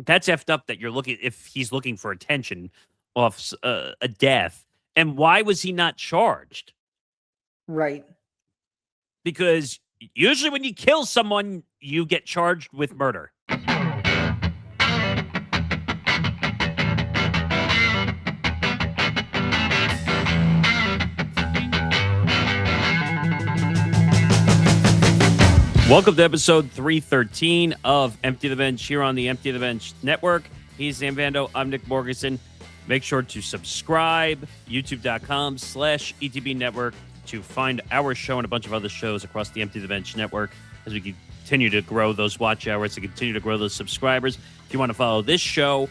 That's effed up that you're looking, if he's looking for attention off a death. And why was he not charged? Right. Because usually when you kill someone, you get charged with murder. Welcome to episode 313 of Empty the Bench here on the Empty the Bench Network. He's Sam Bando. I'm Nick Morgasen. Make sure to subscribe, youtube.com/ETB Network, to find our show and a bunch of other shows across the Empty the Bench Network as we continue to grow those watch hours, to continue to grow those subscribers. If you want to follow this show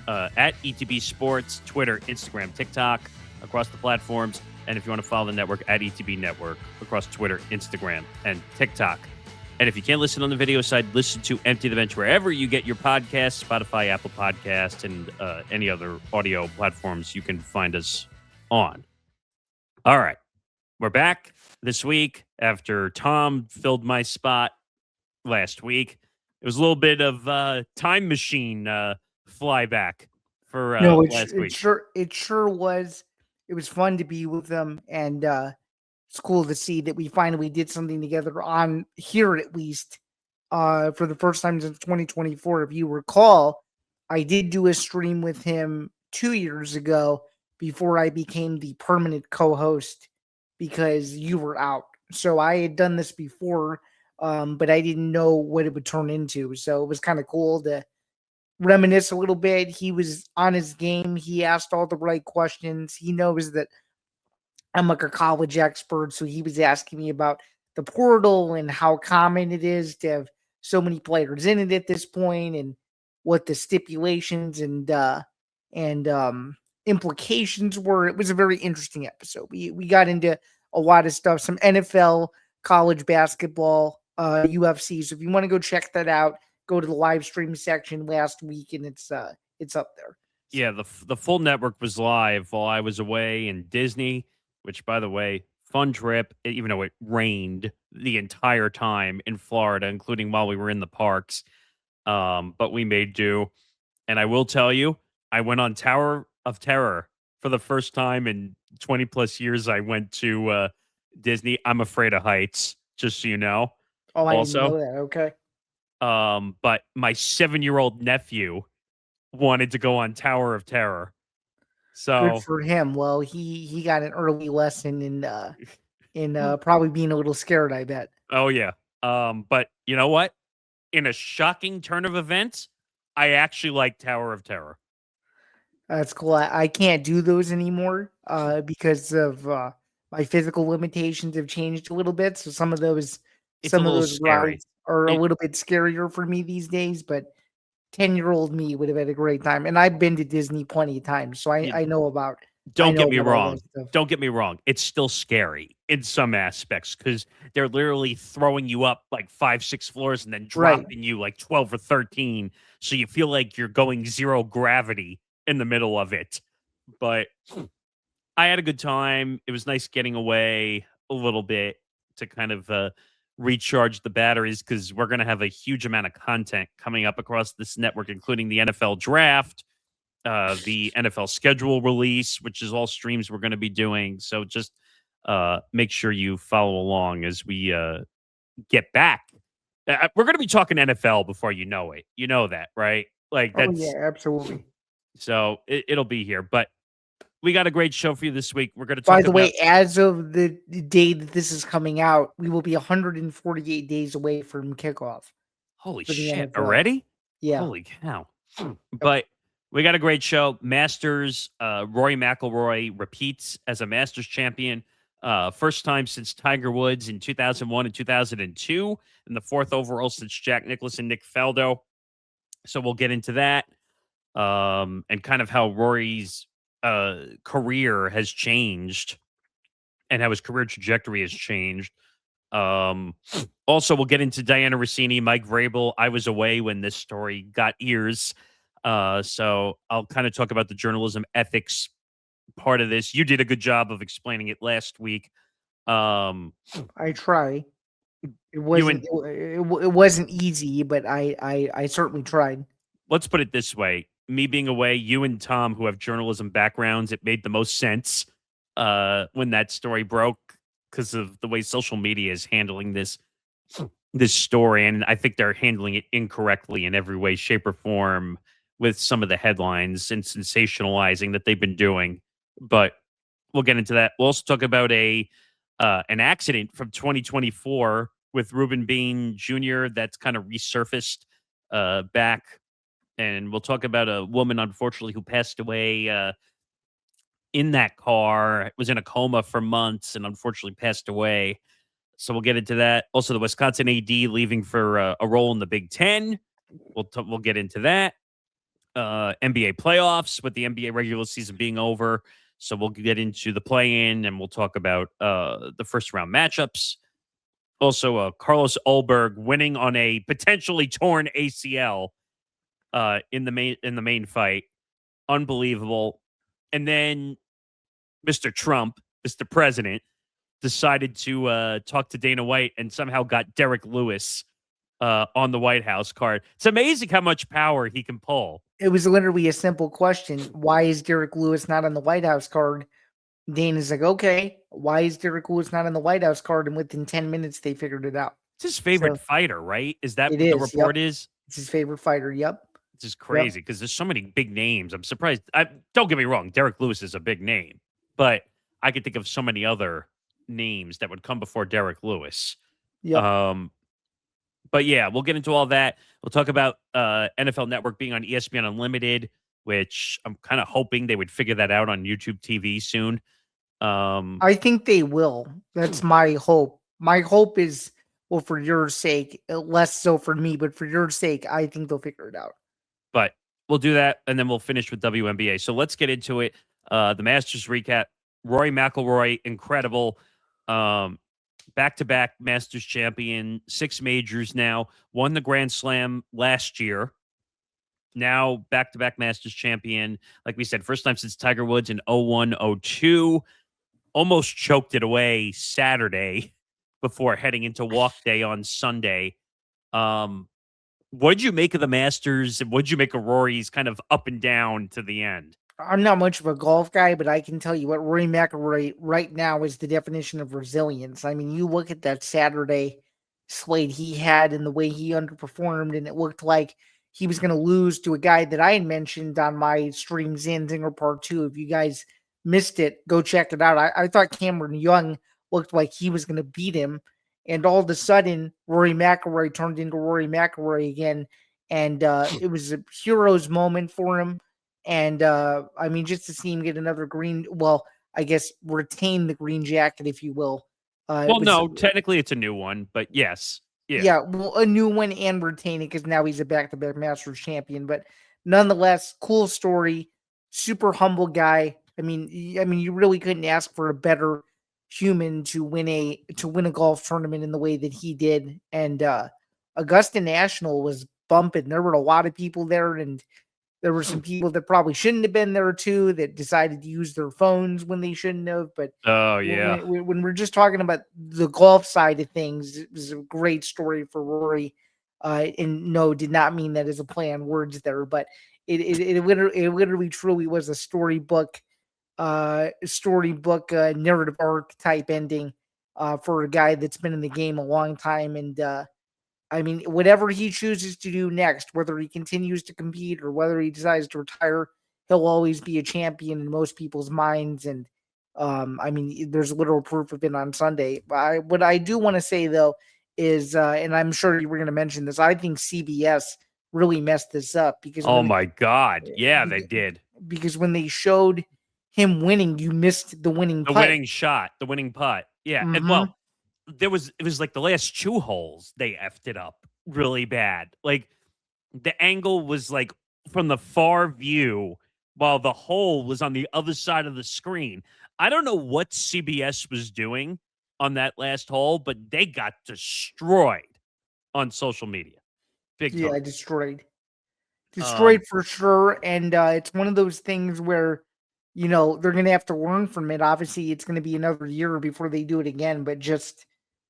at ETB Sports, Twitter, Instagram, TikTok, across the platforms. And if you want to follow the network at ETB Network across Twitter, Instagram, and TikTok. And if you can't listen on the video side, listen to Empty the Bench wherever you get your podcasts, Spotify, Apple Podcasts, and any other audio platforms you can find us on. All right. We're back this week after Tom filled my spot last week. It was a little bit of time machine flyback for last week. It sure was. It was fun to be with them, and it's cool to see that we finally did something together on here, at least, for the first time since 2024. If you recall, I did do a stream with him 2 years ago before I became the permanent co-host because you were out. So I had done this before, but I didn't know what it would turn into. So it was kind of cool to reminisce a little bit. He was on his game. He asked all the right questions. He knows that I'm like a college expert, so he was asking me about the portal and how common it is to have so many players in it at this point, and what the stipulations and implications were. It was a very interesting episode. We got into a lot of stuff, some NFL, college basketball, UFC. So if you want to go check that out, go to the live stream section last week, and it's up there. Yeah, the full network was live while I was away in Disney. Which, by the way, fun trip, even though it rained the entire time in Florida, including while we were in the parks. But we made do. And I will tell you, I went on Tower of Terror for the first time in 20 plus years. I went to Disney. I'm afraid of heights, just so you know. Oh, I didn't know that. Okay. But my 7-year-old nephew wanted to go on Tower of Terror. So good for him. Well, he got an early lesson in probably being a little scared, I bet. Oh yeah. But you know what? In a shocking turn of events, I actually like Tower of Terror. That's cool. I can't do those anymore because of my physical limitations have changed a little bit. So some of those rides are a little bit scarier for me these days, but 10-year-old me would have had a great time. And I've been to Disney plenty of times, so I know about. Don't get me wrong. Don't get me wrong. It's still scary in some aspects because they're literally throwing you up like 5-6 floors and then dropping you like 12 or 13. So you feel like you're going zero gravity in the middle of it. But I had a good time. It was nice getting away a little bit to kind of recharge the batteries because we're going to have a huge amount of content coming up across this network, including the NFL draft, the NFL schedule release, which is all streams we're going to be doing. So just make sure you follow along as we get back. We're going to be talking NFL before you know it. You know that, right? Like that's, yeah, absolutely. So it'll be here, but we got a great show for you this week. We're going to talk By the way, as of the day that this is coming out, we will be 148 days away from kickoff. Holy shit, already? Yeah. Holy cow. But we got a great show. Masters, Rory McIlroy repeats as a Masters champion. First time since Tiger Woods in 2001 and 2002, and the fourth overall since Jack Nicklaus and Nick Faldo. So we'll get into that and kind of how Rory's career has changed and how his career trajectory has changed. Also, we'll get into Dianna Russini, Mike Vrabel. I was away when this story got ears. So I'll kind of talk about the journalism ethics part of this. You did a good job of explaining it last week. I try. It wasn't easy, but I certainly tried. let's put it this way. Me being away, you and Tom, who have journalism backgrounds, it made the most sense when that story broke because of the way social media is handling this story, and I think they're handling it incorrectly in every way, shape, or form with some of the headlines and sensationalizing that they've been doing. But we'll get into that. We'll also talk about a an accident from 2024 with Rueben Bain Jr. that's kind of resurfaced back, and we'll talk about a woman, unfortunately, who passed away in that car. Was in a coma for months and unfortunately passed away. So we'll get into that. Also, the Wisconsin AD leaving for a role in the Big Ten. We'll get into that. NBA playoffs with the NBA regular season being over. So we'll get into the play-in and we'll talk about the first round matchups. Also, Carlos Ulberg winning on a potentially torn ACL in the main fight. Unbelievable. And then Mr. Trump, Mr. President, decided to talk to Dana White and somehow got Derek Lewis on the White House card. It's amazing how much power he can pull. It was literally a simple question. Why is Derek Lewis not on the White House card? Dana's like, okay, why is Derek Lewis not on the White House card? And within 10 minutes, they figured it out. It's his favorite fighter, right? Is that it what is, the report yep. is? It's his favorite fighter, yep. It's just crazy because there's so many big names. I'm surprised. Don't get me wrong, Derek Lewis is a big name, but I could think of so many other names that would come before Derek Lewis. Yep. But yeah, we'll get into all that. We'll talk about NFL Network being on ESPN Unlimited, which I'm kind of hoping they would figure that out on YouTube TV soon. I think they will. That's my hope. My hope is, well, for your sake, less so for me, but for your sake, I think they'll figure it out. But we'll do that, and then we'll finish with WNBA. So let's get into it. The Masters recap. Rory McIlroy, incredible. Back-to-back Masters champion, 6 majors now. Won the Grand Slam last year. Now back-to-back Masters champion. Like we said, first time since Tiger Woods in 01-02. Almost choked it away Saturday before heading into walk day on Sunday. What did you make of the Masters? And what did you make of Rory's kind of up and down to the end? I'm not much of a golf guy, but I can tell you what Rory McIlroy right now is the definition of resilience. I mean, you look at that Saturday slate he had and the way he underperformed, and it looked like he was going to lose to a guy that I had mentioned on my streams in Zinger Part 2. If you guys missed it, go check it out. I thought Cameron Young looked like he was going to beat him, and all of a sudden, Rory McIlroy turned into Rory McIlroy again, and it was a hero's moment for him. And I mean, just to see him get another green, well, I guess retain the green jacket, if you will. Well, no, technically it's a new one, but yes. Yeah, well, a new one and retain it because now he's a back-to-back Masters champion. But nonetheless, cool story, super humble guy. I mean, you really couldn't ask for a better human to win a golf tournament in the way that he did. And Augusta National was bumping. There were a lot of people there, and there were some people that probably shouldn't have been there too that decided to use their phones when they shouldn't have. But oh yeah, when we're just talking about the golf side of things, it was a great story for Rory. And no, did not mean that as a play on words there, but it literally truly was a storybook narrative arc type ending for a guy that's been in the game a long time. And I mean, whatever he chooses to do next, whether he continues to compete or whether he decides to retire, he'll always be a champion in most people's minds. And I mean, there's literal proof of it on Sunday. What I do want to say, though, is, and I'm sure you were going to mention this, I think CBS really messed this up because my God. Yeah, they did. Because when they showed him winning, you missed the winning putt. Winning shot, the winning putt. Yeah. Mm-hmm. And well, it was like the last 2 holes they effed it up really bad. Like the angle was like from the far view while the hole was on the other side of the screen. I don't know what CBS was doing on that last hole, but they got destroyed on social media. Big time. Yeah, destroyed for sure. And it's one of those things where, you know, they're going to have to learn from it. Obviously, it's going to be another year before they do it again, but just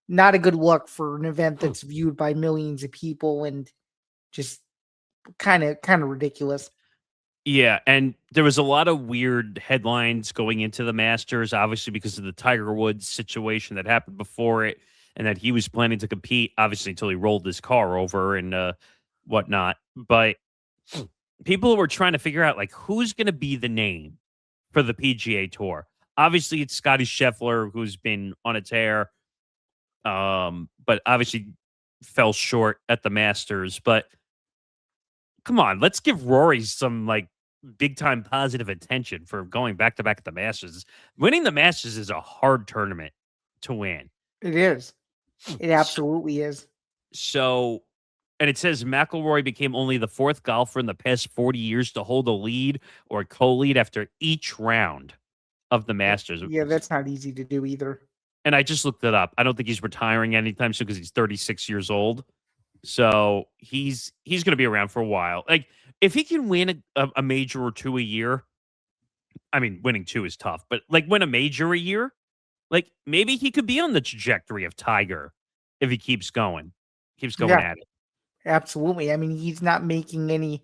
not a good look for an event that's viewed by millions of people and just kind of ridiculous. Yeah, and there was a lot of weird headlines going into the Masters, obviously because of the Tiger Woods situation that happened before it, and that he was planning to compete, obviously until he rolled his car over and whatnot. But people were trying to figure out like who's going to be the name for the PGA Tour. Obviously, it's Scotty Scheffler who's been on a tear, but obviously fell short at the Masters. But come on, let's give Rory some like big time positive attention for going back to back at the Masters. Winning the Masters is a hard tournament to win. It is. It absolutely is. So, and it says McIlroy became only the fourth golfer in the past 40 years to hold a lead or co-lead after each round of the Masters. Yeah, that's not easy to do either. And I just looked it up. I don't think he's retiring anytime soon because he's 36 years old. So he's going to be around for a while. Like if he can win a major or two a year, I mean, winning two is tough, but like win a major a year, like maybe he could be on the trajectory of Tiger if he keeps going Yeah, at it. absolutely. I mean, he's not making any.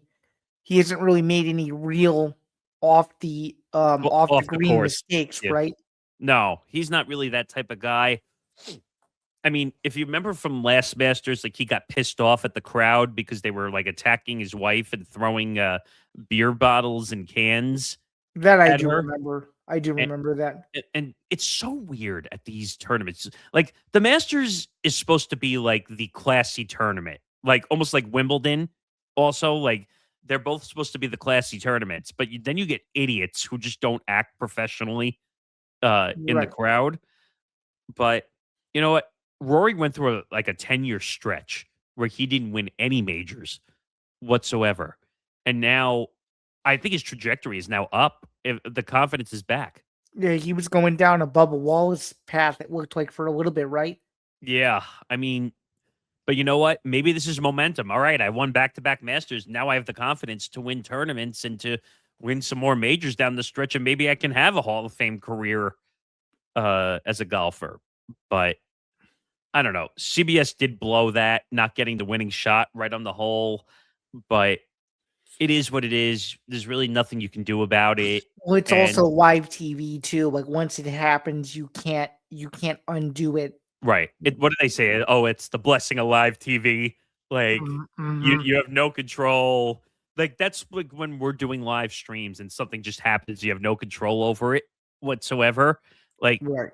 He hasn't really made any real off the off the Off the green course. mistakes, Yeah. right? No, he's not really that type of guy. I mean, if you remember from last Masters, like he got pissed off at the crowd because they were like attacking his wife and throwing beer bottles and cans That I at do her. remember. I do remember that. And it's so weird at these tournaments. Like the Masters is supposed to be like the classy tournament, like almost like Wimbledon. Also, like they're both supposed to be the classy tournaments, but then you get idiots who just don't act professionally in the Right. crowd. But you know what? Rory went through like a 10-year stretch where he didn't win any majors whatsoever. And now I think his trajectory is now up. If the confidence is back. Yeah, he was going down a Bubba Wallace path, it looked like, for a little bit, right? Yeah. I mean, but you know what? Maybe this is momentum. All right. I won back to back Masters. Now I have the confidence to win tournaments and to win some more majors down the stretch. And maybe I can have a Hall of Fame career as a golfer. But I don't know. CBS did blow that, not getting the winning shot right on the hole. But it is what it is. There's really nothing you can do about it. Well, it's And also live TV too. Like once it happens, you can't undo it. right. What do they say? Oh, it's the blessing of live TV. Like Mm-hmm. you have no control. Like that's like when we're doing live streams and something just happens, you have no control over it whatsoever. Like Right.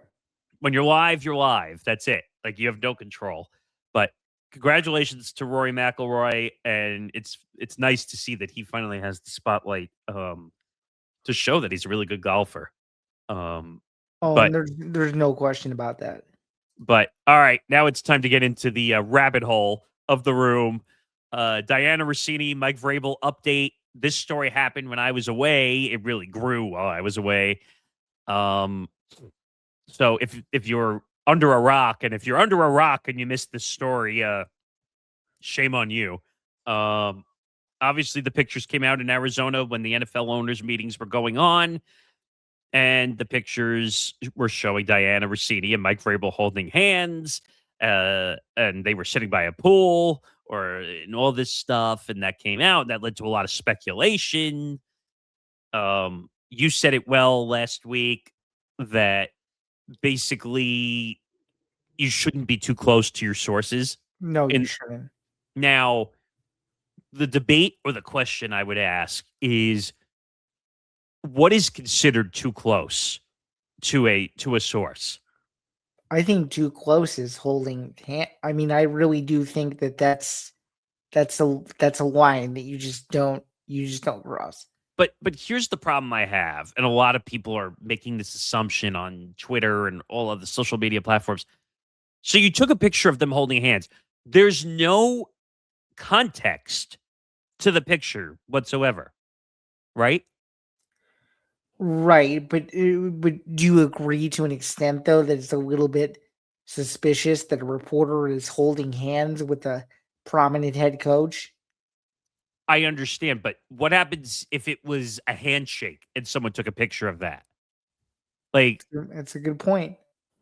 when you're live, you're live. That's it. Like you have no control. But congratulations to Rory McIlroy, and it's nice to see that he finally has the spotlight to show that he's a really good golfer. Um, Oh, but and there's no question about that. But all right, now it's time to get into the rabbit hole of the room. Dianna Russini, Mike Vrabel update. This story happened when I was away. It really grew while I was away. Um, so if you're under a rock, and if you're under a rock and you missed this story, shame on you. Obviously, the pictures came out in Arizona when the NFL owners' meetings were going on. And the pictures were showing Dianna Russini and Mike Vrabel holding hands, and they were sitting by a pool and all this stuff. And that came out. And that led to a lot of speculation. You said it well last week that basically you shouldn't be too close to your sources. No, you And shouldn't. now the debate or the question I would ask is what is considered too close to a source? I think too close is holding hand. I mean, I really do think that's a line that you just don't cross. But here's the problem I have, and a lot of people are making this assumption on Twitter and all of the social media platforms. So you took a picture of them holding hands. There's no context to the picture whatsoever, right? Right, but do you agree to an extent though that it's a little bit suspicious that a reporter is holding hands with a prominent head coach? I understand, but what happens if it was a handshake and someone took a picture of that? Like, That's a good point.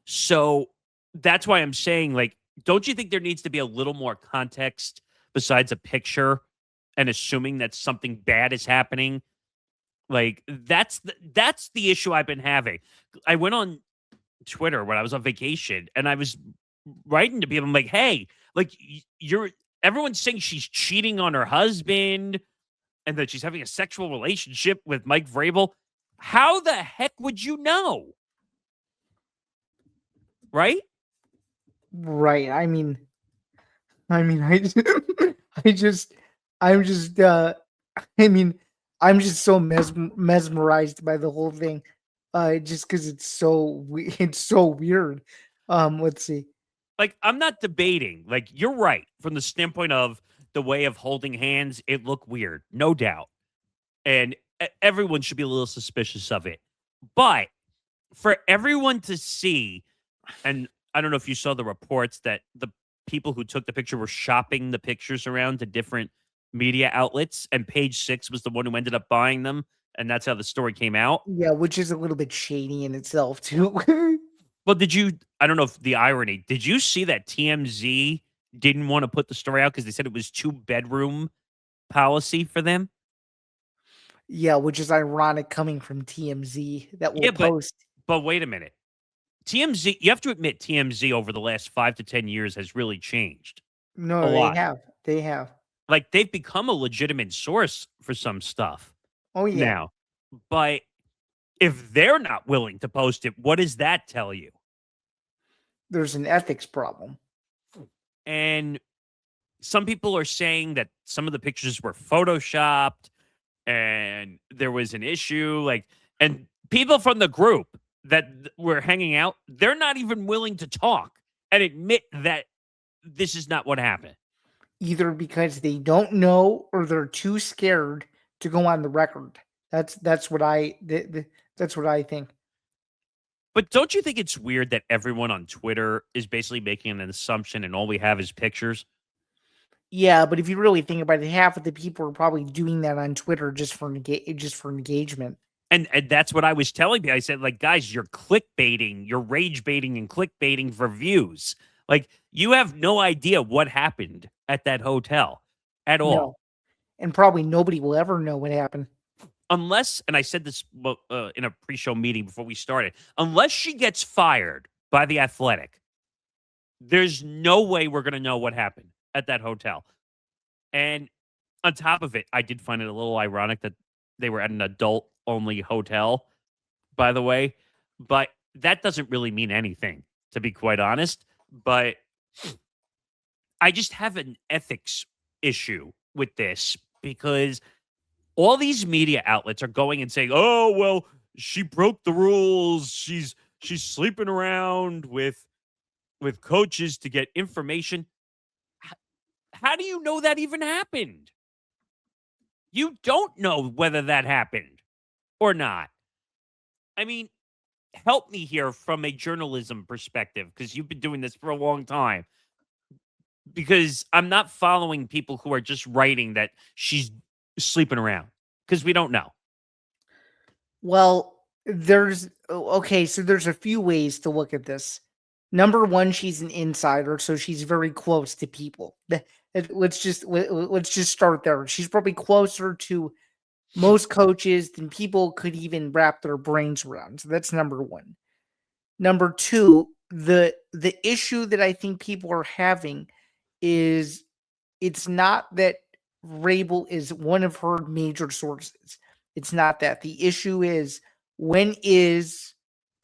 so that's why I'm saying, like, don't you think there needs to be a little more context besides a picture and assuming that something bad is happening. Like that's the issue I've been having. I went on Twitter when I was on vacation and I was writing to people. I'm like, hey, like you're everyone's saying she's cheating on her husband and that she's having a sexual relationship with Mike Vrabel. How the heck would you know? Right? Right. I just, I just, I'm just, I mean, I'm just so mesmerized by the whole thing, just because it's so weird. Let's see. Like, I'm not debating. Like, you're right from the standpoint of the way of holding hands. It looked weird, no doubt. And everyone should be a little suspicious of it. But for everyone to see, and I don't know if you saw the reports that the people who took the picture were shopping the pictures around to different media outlets, and Page Six was the one who ended up buying them, and that's how the story came out. Yeah, which is a little bit shady in itself too. Well, did you? I don't know if the irony. Did you see that TMZ didn't want to put the story out because they said it was 2-bedroom policy for them? Yeah, which is ironic coming from TMZ that will Yeah, post. but wait a minute. TMZ, you have to admit TMZ over the last 5 to 10 years has really changed a No, they lot. have. They have. Like they've become a legitimate source for some stuff Oh yeah. now. But if they're not willing to post it, what does that tell you? There's an ethics problem. And some people are saying that some of the pictures were photoshopped and there was an issue. Like, and people from the group that were hanging out, they're not even willing to talk and admit that this is not what happened. Either because they don't know or they're too scared to go on the record. That's what that's what I think. But don't you think it's weird that everyone on Twitter is basically making an assumption and all we have is pictures? Yeah, but if you really think about it, half of the people are probably doing that on Twitter just for engagement. And that's what I was telling you. I said, like, guys, you're clickbaiting, you're rage baiting and clickbaiting for views. Like, you have no idea what happened at that hotel at all. No, and probably nobody will ever know what happened. Unless, and I said this in a pre-show meeting before we started, unless she gets fired by the Athletic, there's no way we're going to know what happened at that hotel. And on top of it, I did find it a little ironic that they were at an adult-only hotel, by the way. But that doesn't really mean anything, to be quite honest. But I just have an ethics issue with this because all these media outlets are going and saying, "Oh, well, she broke the rules. She's sleeping around with coaches to get information." How do you know that even happened? You don't know whether that happened or not. I mean, help me here from a journalism perspective because you've been doing this for a long time. Because I'm not following people who are just writing that she's sleeping around because we don't know. Well, okay, so there's a few ways to look at this. Number one, she's an insider, so she's very close to people. Let's just start there. She's probably closer to most coaches than people could even wrap their brains around. So that's number one. Number two, the issue that I think people are having is it's not that Vrabel is one of her major sources. It's not that. The issue is when is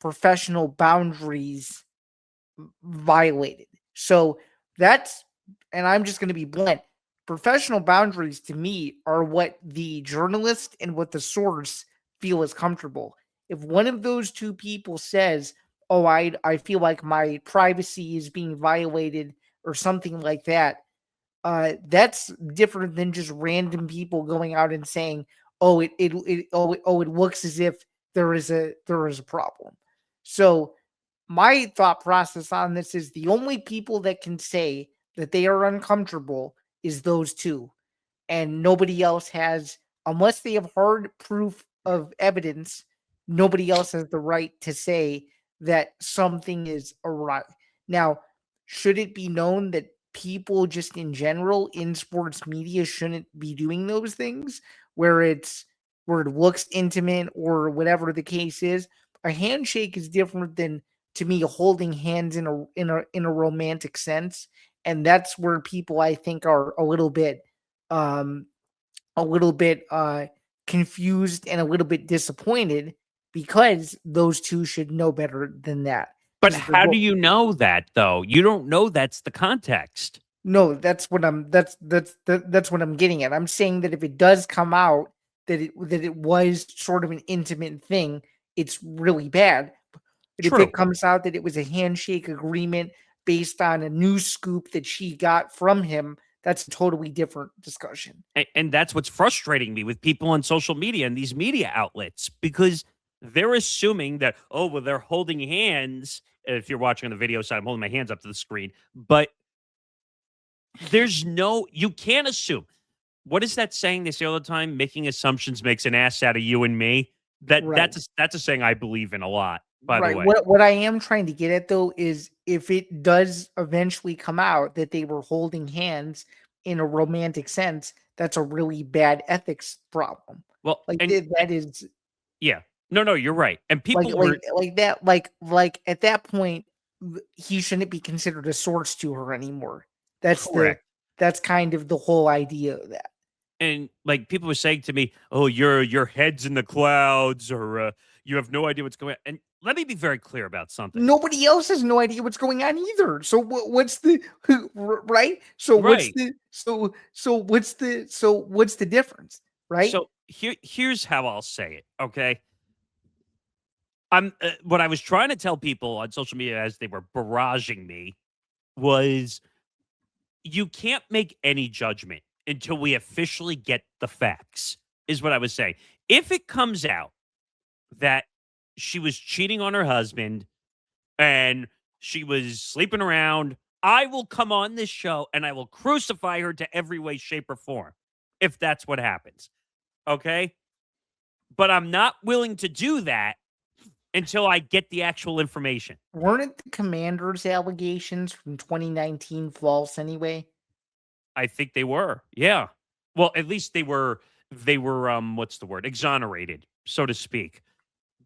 professional boundaries violated? So that's, and I'm just going to be blunt. Professional boundaries to me are what the journalist and what the source feel is comfortable. If one of those two people says, "Oh, I feel like my privacy is being violated," or something like that, that's different than just random people going out and saying, "Oh, it looks as if there is a problem." So my thought process on this is the only people that can say that they are uncomfortable is those two, and nobody else has, unless they have hard proof of evidence. Nobody else has the right to say that something is awry. Now, should it be known that people just in general in sports media shouldn't be doing those things where it looks intimate or whatever the case is. A handshake is different than, to me, holding hands in a romantic sense, and that's where people, I think, are um a little bit confused and a little bit disappointed, because those two should know better than that. But Because how do you know that, though? You don't know that's the context. no, that's what I'm getting at. I'm saying that if it does come out that it was sort of an intimate thing, it's really bad. But if True. it comes out that it was a handshake agreement based on a news scoop that she got from him, that's a totally different discussion. And that's what's frustrating me with people on social media and these media outlets, because they're assuming that, oh, well, they're holding hands. If you're watching on the video side, I'm holding my hands up to the screen, but you can't assume. What is that saying they say all the time? Making assumptions makes an ass out of you and me. Right. That's a saying I believe in a lot, by the Right. way. What I am trying to get at, though, is if it does eventually come out that they were holding hands in a romantic sense, that's a really bad ethics problem. Well, Like and that is yeah. No, you're right. And like people like were like that at that point, he shouldn't be considered a source to her anymore. That's the correct. that's kind of the whole idea of that. And like people were saying to me, "Oh, your head's in the clouds," or "You have no idea what's going on." And let me be very clear about something. Nobody else has no idea what's going on either. So what's the right? Right. So what's the difference, right? So here's how I'll say it. Okay. I'm what I was trying to tell people on social media as they were barraging me was, you can't make any judgment until we officially get the facts, is what I was saying. If it comes out that she was cheating on her husband and she was sleeping around, I will come on this show and I will crucify her to every way, shape, or form if that's what happens. Okay. But I'm not willing to do that until I get the actual information. Weren't the Commanders' allegations from 2019 false anyway? I think they were. Yeah. Well, at least they were what's the word? Exonerated, so to speak,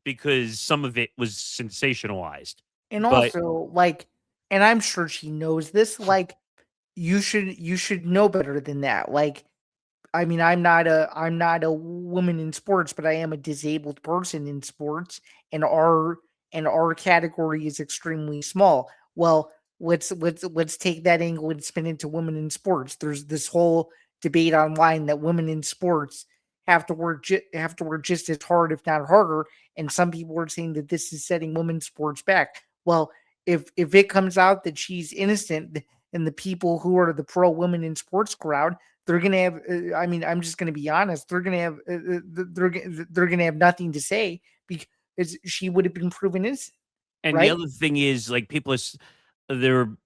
because some of it was sensationalized. And But also, like, and I'm sure she knows this, like, you should know better than that. Like, I mean, I'm not a woman in sports, but I am a disabled person in sports, and our category is extremely small. Well, let's take that angle and spin into women in sports. There's this whole debate online that women in sports have to work just as hard, if not harder. And some people are saying that this is setting women's sports back. Well, if it comes out that she's innocent, and the people who are the pro women in sports crowd, they're gonna have. I mean, I'm just gonna be honest. They're gonna have. They're gonna have nothing to say because she would have been proven innocent, and the right? other thing is, like, there are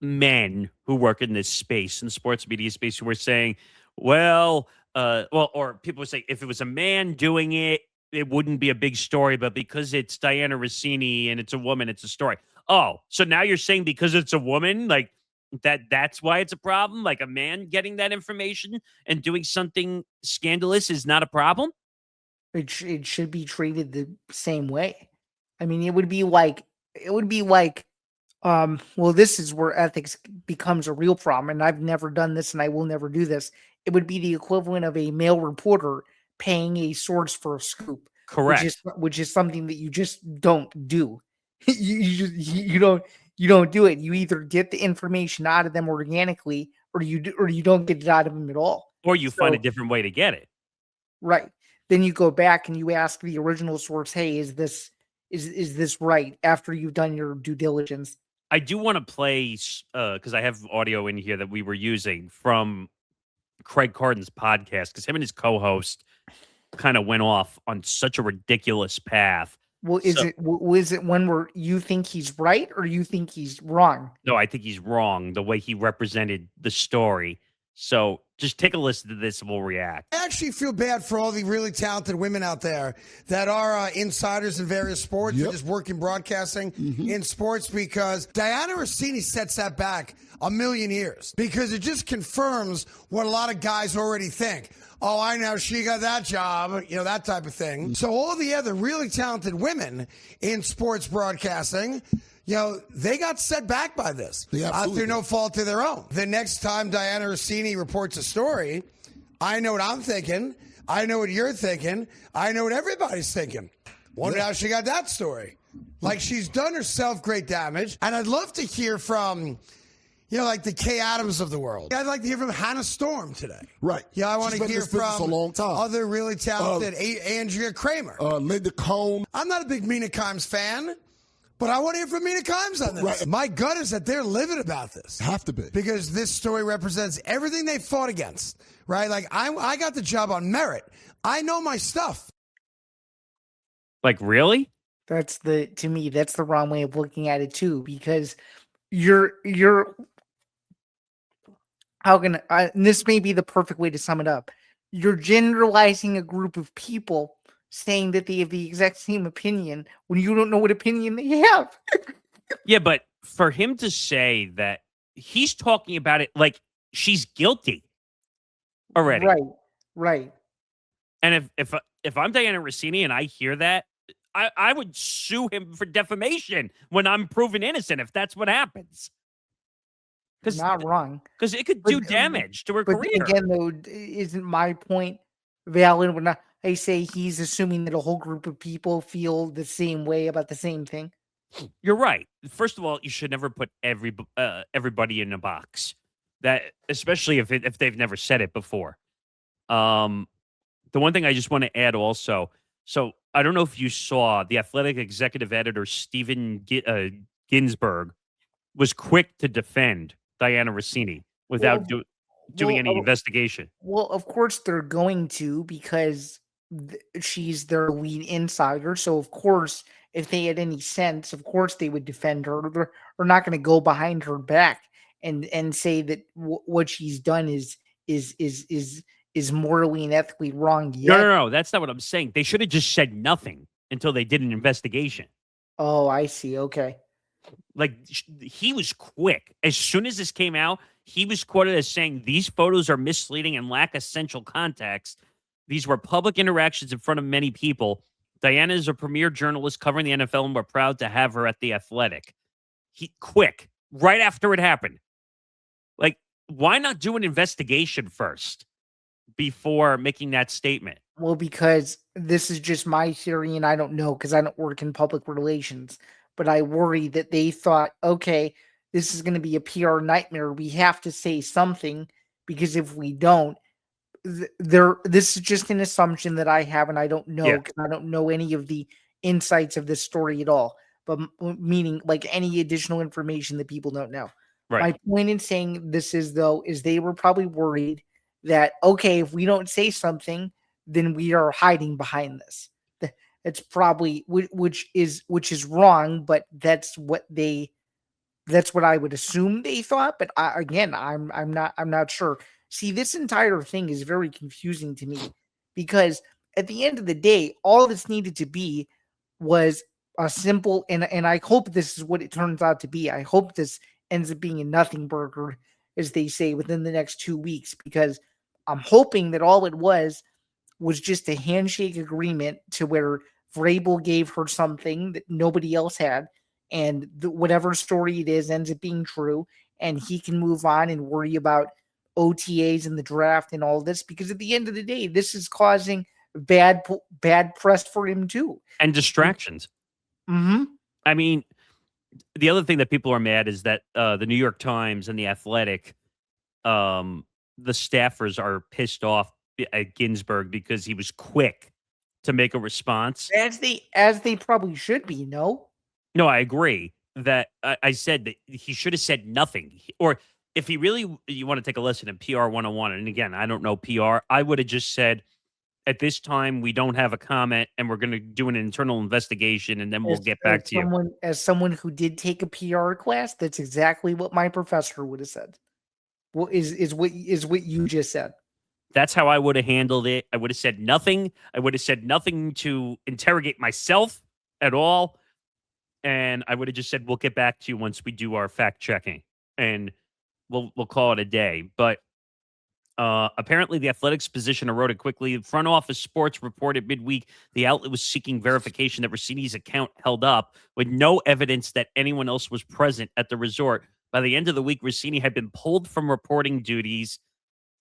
men who work in this space, in the sports media space, who are saying, or people would say, if it was a man doing it, it wouldn't be a big story, but because it's Dianna Rossini and it's a woman, it's a story. Oh, so now you're saying because it's a woman, like that's why it's a problem? Like a man getting that information and doing something scandalous is not a problem? It should be treated the same way. I mean, it would be like well, this is where ethics becomes a real problem, and I've never done this, and I will never do this. It would be the equivalent of a male reporter paying a source for a scoop, Correct. which is something that you just don't do. You don't do it. You either get the information out of them organically, or you don't get it out of them at all. Or you find a So different way to get it. right. Then you go back and you ask the original source, "Hey, is this right?" After you've done your due diligence. I do want to play because I have audio in here that we were using from Craig Carden's podcast, because him and his co-host kind of went off on such a ridiculous path. Well, So is it one where you think he's right or you think he's wrong? no, I think he's wrong the way he represented the story. So Just take a listen to this and we'll react. I actually feel bad for all the really talented women out there that are insiders in various sports or just work in broadcasting in sports, because Dianna Russini sets that back a million years, because it just confirms what a lot of guys already think. Oh, I know, she got that job, you know, that type of thing. So all the other really talented women in sports broadcasting, you know, they got set back by this through no fault of their own. The next time Dianna Russini reports a story, I know what I'm thinking. I know what you're thinking. I know what everybody's thinking. Wonder how she got that story. Like, she's done herself great damage. And I'd love to hear from, you know, like the Kay Adams of the world. I'd like to hear from Hannah Storm today. Right. Yeah, I want to hear from a long time. Other really talented Andrea Kramer. Linda Cohn. I'm not a big Mina Kimes fan, but I want to hear from Mina Kimes on this. Right. My gut is that they're livid about this. Have to be. Because this story represents everything they fought against, right? Like, I got the job on merit. I know my stuff. Like, really? To me, that's the wrong way of looking at it too, because and this may be the perfect way to sum it up. You're generalizing a group of people, saying that they have the exact same opinion when you don't know what opinion they have. Yeah, but for him to say that, he's talking about it like she's guilty already. Right. And if I'm Dianna Russini and I hear that, I would sue him for defamation when I'm proven innocent, if that's what happens. Not wrong. Because it could do damage to her career. Again, though, isn't my point valid when I say he's assuming that a whole group of people feel the same way about the same thing? You're right. First of all, you should never put everybody in a box. That, especially if they've never said it before. The one thing I just want to add also, so I don't know if you saw, the Athletic executive editor Steven Ginsburg was quick to defend Dianna Russini without doing any investigation. Well, of course they're going to, because she's their lead insider. So of course, if they had any sense, of course they would defend her. They're not going to go behind her back and say that what she's done is morally and ethically wrong yet. No. That's not what I'm saying. They should have just said nothing until they did an investigation. Oh, I see. Okay. Like, he was quick. As soon as this came out, he was quoted as saying, "These photos are misleading and lack essential context. These were public interactions in front of many people. Dianna is a premier journalist covering the NFL, and we're proud to have her at the Athletic." Quick, right after it happened. Like, why not do an investigation first before making that statement? Well, because this is just my theory, and I don't know because I don't work in public relations. But I worry that they thought, okay, this is going to be a PR nightmare. We have to say something, because if we don't, this is just an assumption that I have, and I don't know, because I don't know any of the insights of this story at all. But meaning, like, any additional information that people don't know. Right. My point in saying this is they were probably worried that, okay, if we don't say something, then we are hiding behind this. It's probably, which is wrong, but that's what I would assume they thought. But I'm not sure. See, this entire thing is very confusing to me, because at the end of the day, all this needed to be was a simple, and I hope this is what it turns out to be. I hope this ends up being a nothing burger, as they say, within the next 2 weeks, because I'm hoping that all it was just a handshake agreement to where Vrabel gave her something that nobody else had, and whatever story it is ends up being true, and he can move on and worry about OTAs and the draft and all this, because at the end of the day, this is causing bad press for him too. And distractions. Mm-hmm. I mean, the other thing that people are mad is that the New York Times and the Athletic, the staffers are pissed off at Ginsburg because he was quick to make a response. As they probably should be, no? No, I agree that I said that he should have said nothing. Or if you want to take a lesson in PR 101, and again, I don't know PR, I would have just said, at this time, we don't have a comment, and we're going to do an internal investigation, and then we'll get back to you. As someone who did take a PR class, that's exactly what my professor would have said. Well, is what you just said. That's how I would have handled it. I would have said nothing. I would have said nothing to interrogate myself at all. And I would have just said, we'll get back to you once we do our fact checking. And we'll call it a day. But apparently, the Athletics position eroded quickly. Front Office Sports reported midweek the outlet was seeking verification that Rossini's account held up with no evidence that anyone else was present at the resort. By the end of the week, Rossini had been pulled from reporting duties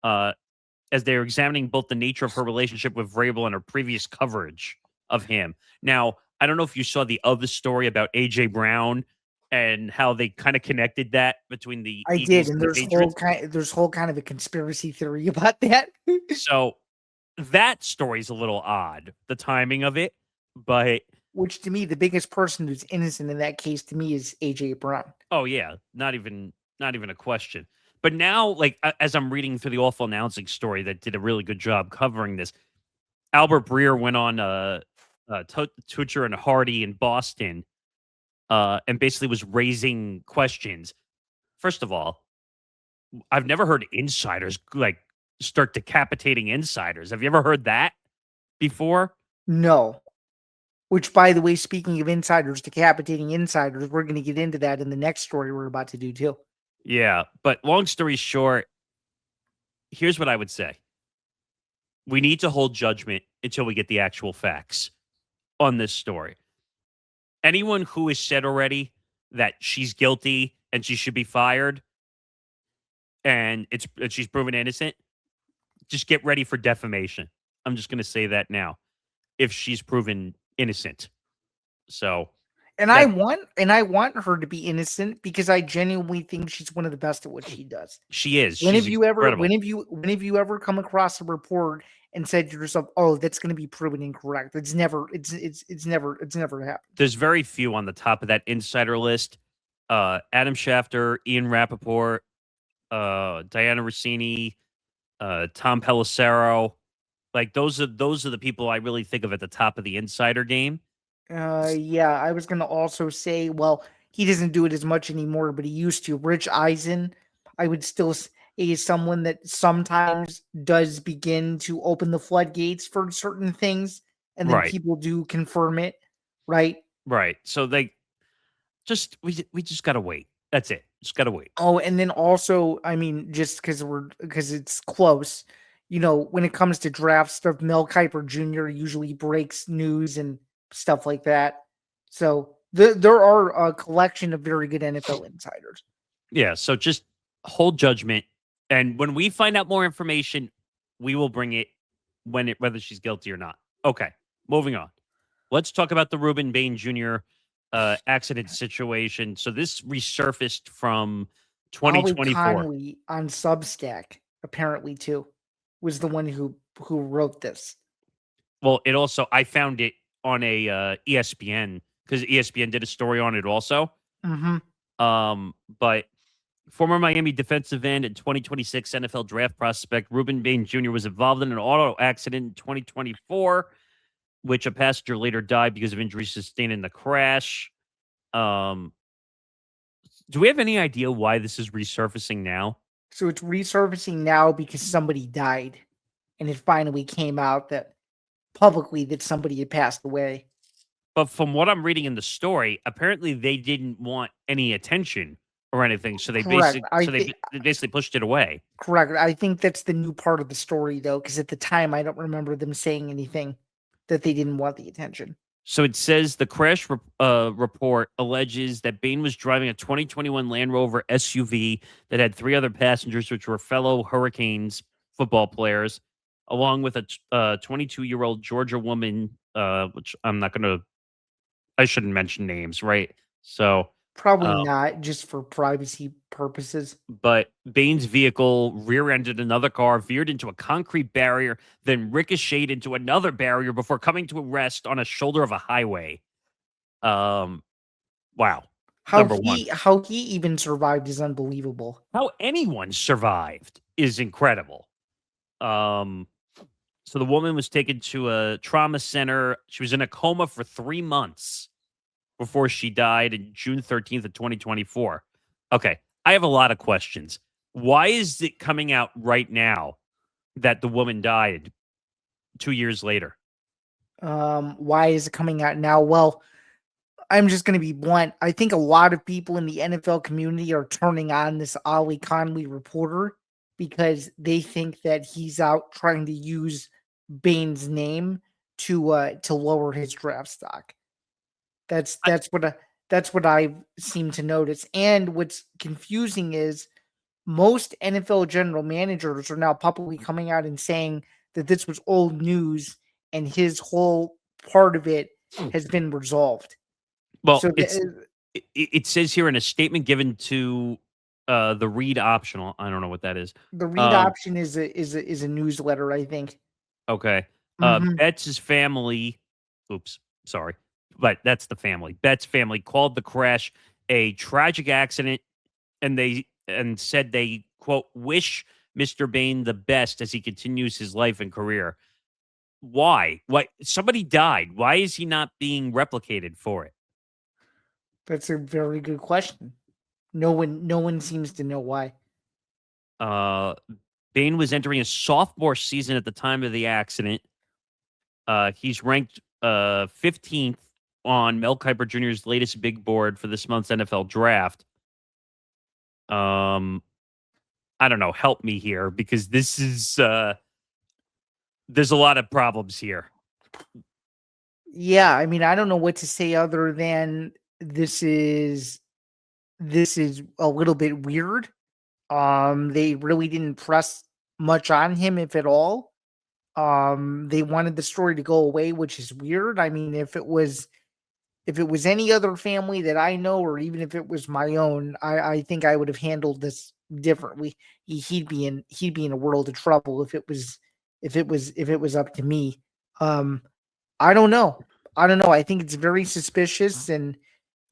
as they were examining both the nature of her relationship with Vrabel and her previous coverage of him. Now, I don't know if you saw the other story about A.J. Brown and how they kind of connected that between the I Eagles did, and and the Patriots. there's whole kind of a conspiracy theory about that. So that story is a little odd, the timing of it, but Which to me, the biggest person who's innocent in that case to me is AJ Brown. oh yeah, not even a question. But now, like as I'm reading through the awful announcing story that did a really good job covering this, Albert Breer went on Tucher and Hardy in Boston, and basically was raising questions. First of all, I've never heard insiders like start decapitating insiders. Have you ever heard that before? No. Which, by the way, speaking of insiders decapitating insiders, we're going to get into that in the next story we're about to do too. Yeah, but long story short, here's what I would say. We need to hold judgment until we get the actual facts on this story. Anyone who has said already that she's guilty and she should be fired and she's proven innocent, just get ready for defamation. I'm just going to say that now. If she's proven innocent. So, And I want her to be innocent because I genuinely think she's one of the best at what she does. she is. When She's have you ever incredible. when have you ever come across a report and said to yourself, "Oh, that's going to be proven incorrect"? It's never happened. There's very few on the top of that insider list. Adam Schefter, Ian Rappaport, Dianna Russini, Tom Pelissero. Like those are the people I really think of at the top of the insider game. Yeah, I was going to also say, well, he doesn't do it as much anymore, but he used to. Rich Eisen, I would still say is someone that sometimes does begin to open the floodgates for certain things, and then Right. people do confirm it, right? Right. So we just gotta wait. That's it. Just gotta wait. Oh, and then also, I mean, just because it's close, when it comes to draft stuff, Mel Kiper Jr. usually breaks news and stuff like that. So there are a collection of very good NFL insiders. Yeah. So just hold judgment, and when we find out more information, we will bring it whether she's guilty or not. Okay. Moving on. Let's talk about the Rueben Bain Jr. Accident situation. So this resurfaced from Ollie 2024. Conley on Substack apparently too was the one who wrote this. Well, it also I found it on a ESPN because ESPN did a story on it also. But former Miami defensive end and 2026 NFL draft prospect Rueben Bain Jr. was involved in an auto accident in 2024, which a passenger later died because of injuries sustained in the crash. Do we have any idea why this is resurfacing now? So it's resurfacing now because somebody died, and it finally came out that publicly that somebody had passed away. But from what I'm reading in the story, apparently they didn't want any attention or anything, so they basically pushed it away. Correct. I think that's the new part of the story, though, because at the time I don't remember them saying anything that they didn't want the attention. So it says the crash report alleges that Bain was driving a 2021 Land Rover SUV that had 3 other passengers, which were fellow Hurricanes football players, along with a 22-year-old Georgia woman, which I shouldn't mention names, right? So probably not, just for privacy purposes. But Bain's vehicle rear-ended another car, veered into a concrete barrier, then ricocheted into another barrier before coming to a rest on a shoulder of a highway. Wow. How he even survived is unbelievable. How anyone survived is incredible. So the woman was taken to a trauma center. She was in a coma for 3 months before she died in June 13th of 2024. Okay, I have a lot of questions. Why is it coming out right now that the woman died 2 years later? Why is it coming out now? Well, I'm just going to be blunt. I think a lot of people in the NFL community are turning on this Ollie Conley reporter because they think that he's out trying to use Bain's name to lower his draft stock. That's what I seem to notice. And what's confusing is most NFL general managers are now publicly coming out and saying that this was old news and his whole part of it has been resolved. Well, So it says here in a statement given to the read optional. I don't know what that is. the read option is a newsletter, I think. Okay. Mhm. Betts' family, oops, sorry, but that's the family. Betts' family called the crash a tragic accident, and said they quote wish Mr. Bain the best as he continues his life and career. Why? Why somebody died? Why is he not being replicated for it? That's a very good question. No one seems to know why. Bain was entering his sophomore season at the time of the accident. He's ranked 15th on Mel Kiper Jr.'s latest big board for this month's NFL draft. I don't know. Help me here because this is there's a lot of problems here. Yeah, I mean, I don't know what to say other than this is a little bit weird. They really didn't press much on him, if at all. They wanted the story to go away, which is weird. I mean, if it was any other family that I know, or even if it was my own, I think I would have handled this differently. He'd be in a world of trouble if it was up to me. I don't know. I think it's very suspicious, and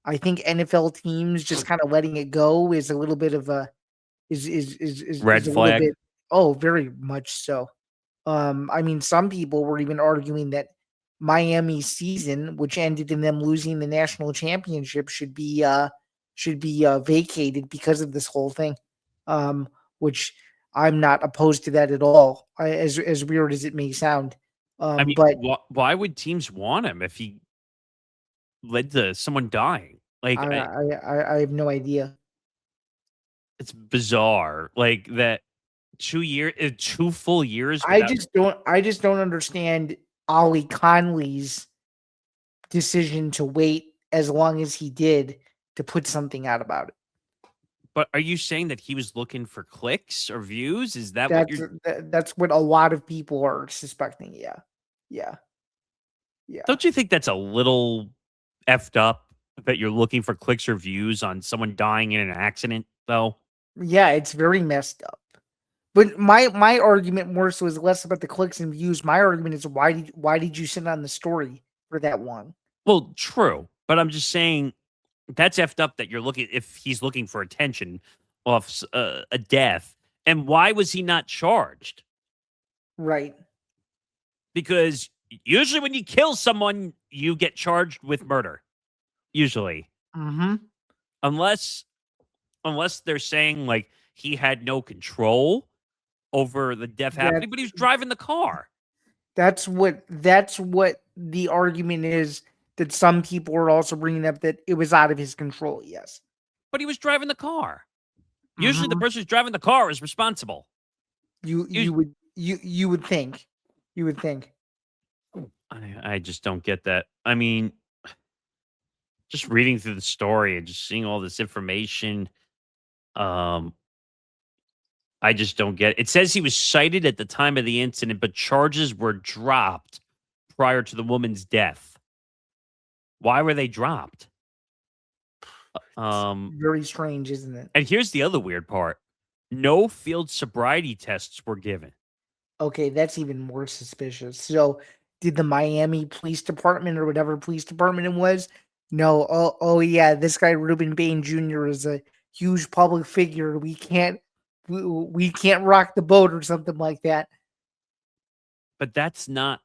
I think NFL teams just kind of letting it go is a little bit of a Red is a little flag. bit. Oh, very much so. I mean, some people were even arguing that Miami's season, which ended in them losing the national championship, should be vacated because of this whole thing. Which I'm not opposed to that at all. As weird as it may sound. I mean, But why would teams want him if he led to someone dying? Like, I have no idea. it's bizarre. Like that 2 year, 2 full years without. I just don't understand Ollie Conley's decision to wait as long as he did to put something out about it. But are you saying that he was looking for clicks or views? Is that what you're? That's what a lot of people are suspecting. Yeah. Yeah. Yeah. Don't you think that's a little effed up that you're looking for clicks or views on someone dying in an accident, though? Yeah, it's very messed up. But my argument more so is less about the clicks and views. My argument is why did you sit on the story for that long? Well, true, but I'm just saying that's effed up that you're looking if he's looking for attention off a death, and why was he not charged? Right. Because usually when you kill someone, you get charged with murder. Usually, Mm-hmm. unless they're saying like he had no control over the death happening, but he was driving the car. That's what the argument is, that some people are also bringing up, that it was out of his control. Yes. But he was driving the car. Usually the Mhm. person who's driving the car is responsible. You would think. You would think. I just don't get that. I mean, just reading through the story and just seeing all this information, I just don't get it. It says he was cited at the time of the incident, but charges were dropped prior to the woman's death. Why were they dropped? Very strange, isn't it? And here's the other weird part. No field sobriety tests were given. Okay, that's even more suspicious. So, did the Miami Police Department, or whatever police department it was, no? Oh yeah, this guy Rueben Bain Jr. is a huge public figure. We can't rock the boat, or something like that. But that's not.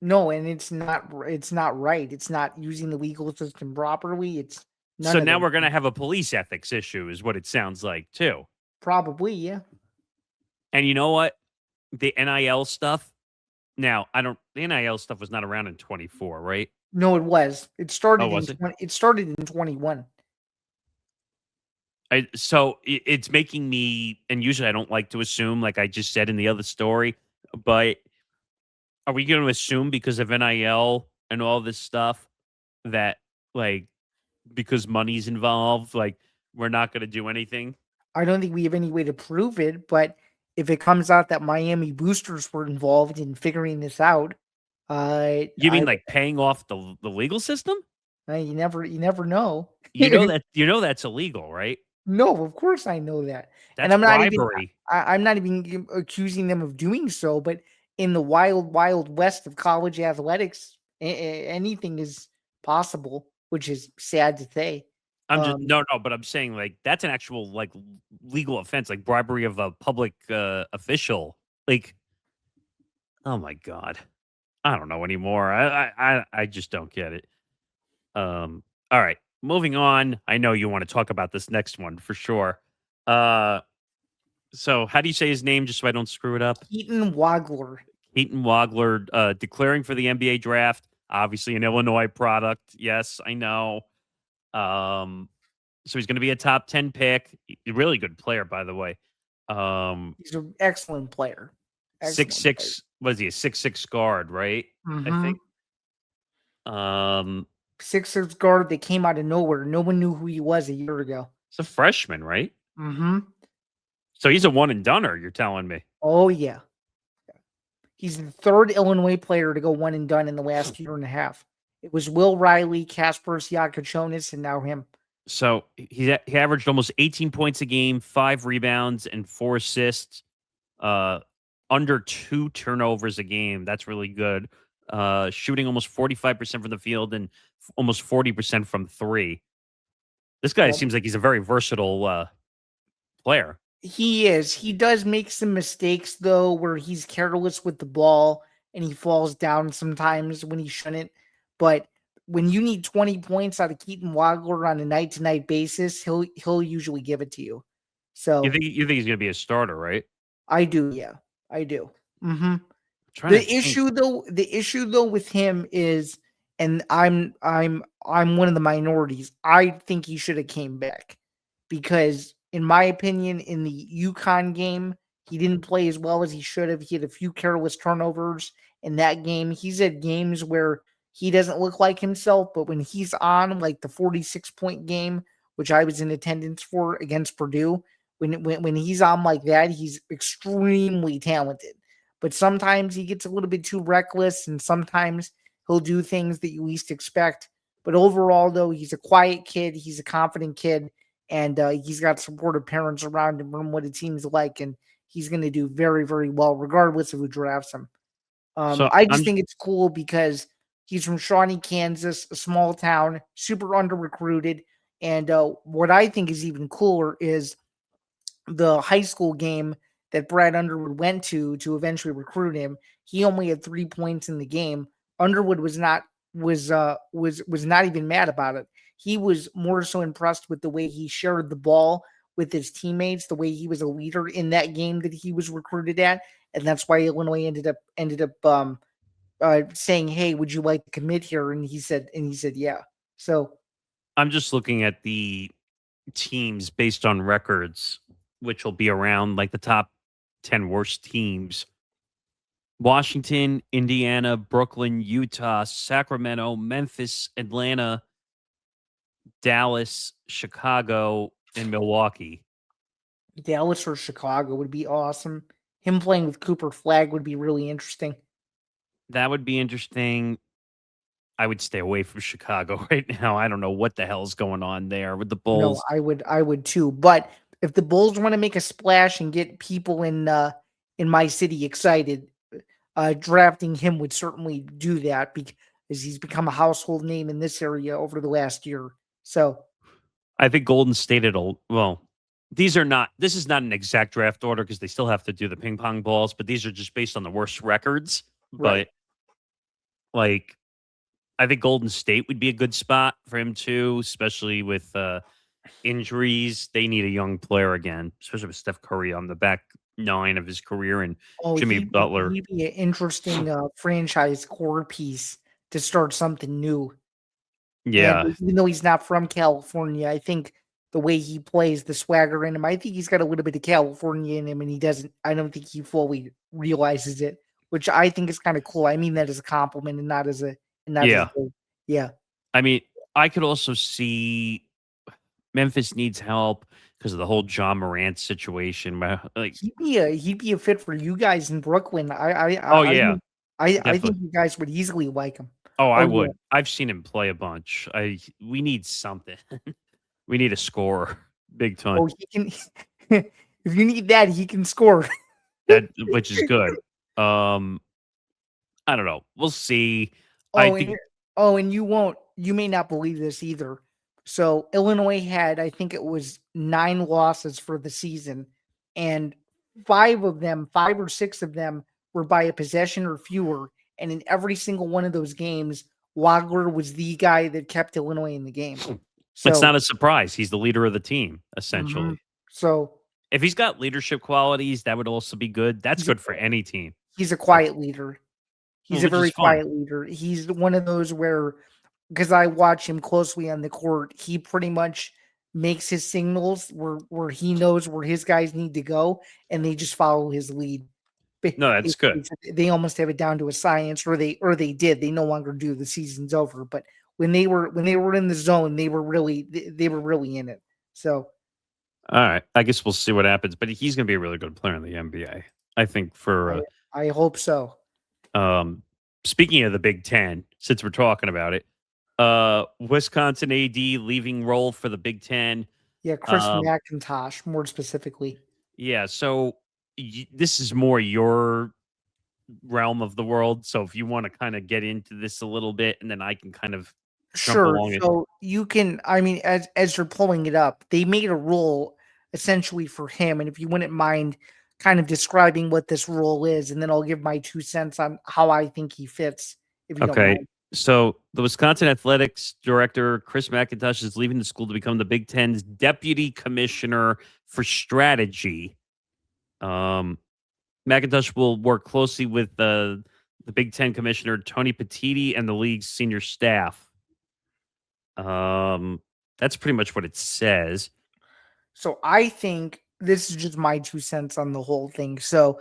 No, and it's not right. It's not using the legal system properly. None So of now them. we're going to have a police ethics issue, is what it sounds like, too. Probably, yeah. And you know what? The NIL stuff. Now, the NIL stuff was not around in 24, right? No, it was. It Oh, started in was it? it started in 21. So it's making me, and usually I don't like to assume, like I just said in the other story, but are we going to assume because of NIL and all this stuff that, like, because money's involved, like, we're not going to do anything? I don't think we have any way to prove it, but if it comes out that Miami boosters were involved in figuring this out, You mean like paying off the legal system? you never know. You know that's illegal, right? No, of course I know that. And That's bribery. I'm not even accusing them of doing so, but in the wild west of college athletics, anything is possible, which is sad to say. I'm just no, but I'm saying like that's an actual like legal offense, like bribery of a public official. Like, oh my god, I don't know anymore. I just don't get it. All right, moving on. I know you want to talk about this next one for sure. So how do you say his name, just so I don't screw it up? Keaton Wagler. Keaton Wagler declaring for the NBA draft. Obviously, an Illinois product. Yes, I know. So he's going to be a top 10 pick. Really good player, by the way. He's an excellent player. 6'6". Was he a 6'6" guard? Right. Mm-hmm. I think. 6'6" guard that came out of nowhere. No one knew who he was a year ago. He's a freshman, right? Mm-hmm. So he's a one and doneer. You're telling me? Oh yeah. He's the third Illinois player to go one and done in the last year and a half. It was Will Riley, Kasper Siakachonis, and now him. So he averaged almost 18 points a game, 5 rebounds, and 4 assists. Under 2 turnovers a game. That's really good. Shooting almost 45% from the field and almost 40% from 3. This guy seems like he's a very versatile player. He is. He does make some mistakes, though, where he's careless with the ball and he falls down sometimes when he shouldn't. But when you need 20 points out of Keaton Wagler on a night-to-night basis, he'll usually give it to you. So you think he's going to be a starter, right? I do, yeah. I do. Mm-hmm. The issue though with him is, and I'm one of the minorities. I think he should have came back because, in my opinion, in the UConn game, he didn't play as well as he should have. He had a few careless turnovers in that game. He's had games where he doesn't look like himself, but when he's on, like the 46-point game, which I was in attendance for against Purdue, when he's on like that, he's extremely talented. But sometimes he gets a little bit too reckless, and sometimes he'll do things that you least expect. But overall, though, he's a quiet kid. He's a confident kid, and he's got supportive parents around him from what it seems like, and he's going to do very, very well, regardless of who drafts him. I just think it's cool because he's from Shawnee, Kansas, a small town, super under-recruited. And what I think is even cooler is the high school game that Brad Underwood went to eventually recruit him. He only had 3 points in the game. Underwood was not even mad about it. He was more so impressed with the way he shared the ball with his teammates, the way he was a leader in that game that he was recruited at, and that's why Illinois ended up saying, "Hey, would you like to commit here?" And he said, "Yeah." So I'm just looking at the teams based on records, which will be around like the top 10 worst teams. Washington, Indiana, Brooklyn, Utah, Sacramento, Memphis, Atlanta, Dallas, Chicago, and Milwaukee. Dallas or Chicago would be awesome. Him playing with Cooper Flagg would be really interesting. That would be interesting. I would stay away from Chicago right now. I don't know what the hell's going on there with the Bulls. No, I would too. But if the Bulls want to make a splash and get people in my city excited, drafting him would certainly do that because he's become a household name in this area over the last year. So I think Golden State this is not an exact draft order because they still have to do the ping pong balls, but these are just based on the worst records. Right. But like I think Golden State would be a good spot for him too, especially with injuries. They need a young player again, especially with Steph Curry on the back nine of his career and Oh, Jimmy Butler. he'd be an interesting franchise core piece to start something new. And Yeah, even though he's not from California, I think the way he plays, the swagger in him, I think he's got a little bit of California in him, and I don't think he fully realizes it, which I think is kind of cool. I mean that as a compliment and not as a, yeah. yeah. I mean, I could also see Memphis needs help because of the whole John Morant situation. Like, He'd be a fit for you guys in Brooklyn. oh yeah, I think definitely. you guys would easily like him. Oh, I Oh yeah. would. I've seen him play a bunch. We need something. We need a scorer, big time. Oh, he can. If you need that, he can score. Which is good. I don't know. We'll see. I Oh, and think you may not believe this either. So Illinois had, I think it was 9 losses for the season, and 5 or 6 of them were by a possession or fewer. And in every single one of those games, Wagler was the guy that kept Illinois in the game. it's So, not a surprise. He's the leader of the team, mhm. essentially. So If he's got leadership qualities, that would also be good. That's he's a, good for any team. he's a quiet leader. He's a Which is very fun. quiet leader. He's one of those where, because I watch him closely on the court, he pretty much makes his signals where he knows where his guys need to go, and they just follow his lead. No, that's good. They almost have it down to a science, or they did. They no longer do. The season's over. But when they were in the zone, they were really in it. So All right. I guess we'll see what happens. But he's going to be a really good player in the NBA. I think I hope so. speaking of the Big Ten, since we're talking about it, Wisconsin AD leaving role for the Big Ten. Yeah, Chris McIntosh, more specifically. Yeah. So this is more your realm of the world. So if you want to kind of get into this a little bit, and then I can kind of jump Sure. along it. So you can, I mean, as you're pulling it up, they made a rule essentially for him. And if you wouldn't mind kind of describing what this role is, and then I'll give my 2 cents on how I think he fits, if you don't Okay. mind. So the Wisconsin Athletics Director, Chris McIntosh, is leaving the school to become the Big Ten's Deputy Commissioner for Strategy. McIntosh will work closely with the Big Ten Commissioner, Tony Petitti, and the league's senior staff. That's pretty much what it says. So I think this is just my 2 cents on the whole thing. So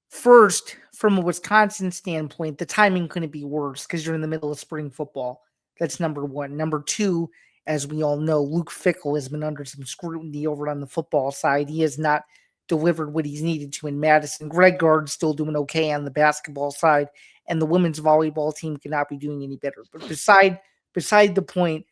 first, from a Wisconsin standpoint, the timing couldn't be worse because you're in the middle of spring football. That's number one. Number two, as we all know, Luke Fickell has been under some scrutiny over on the football side. He has not delivered what he's needed to in Madison. Greg Gard's still doing okay on the basketball side, and the women's volleyball team cannot be doing any better. But beside the point,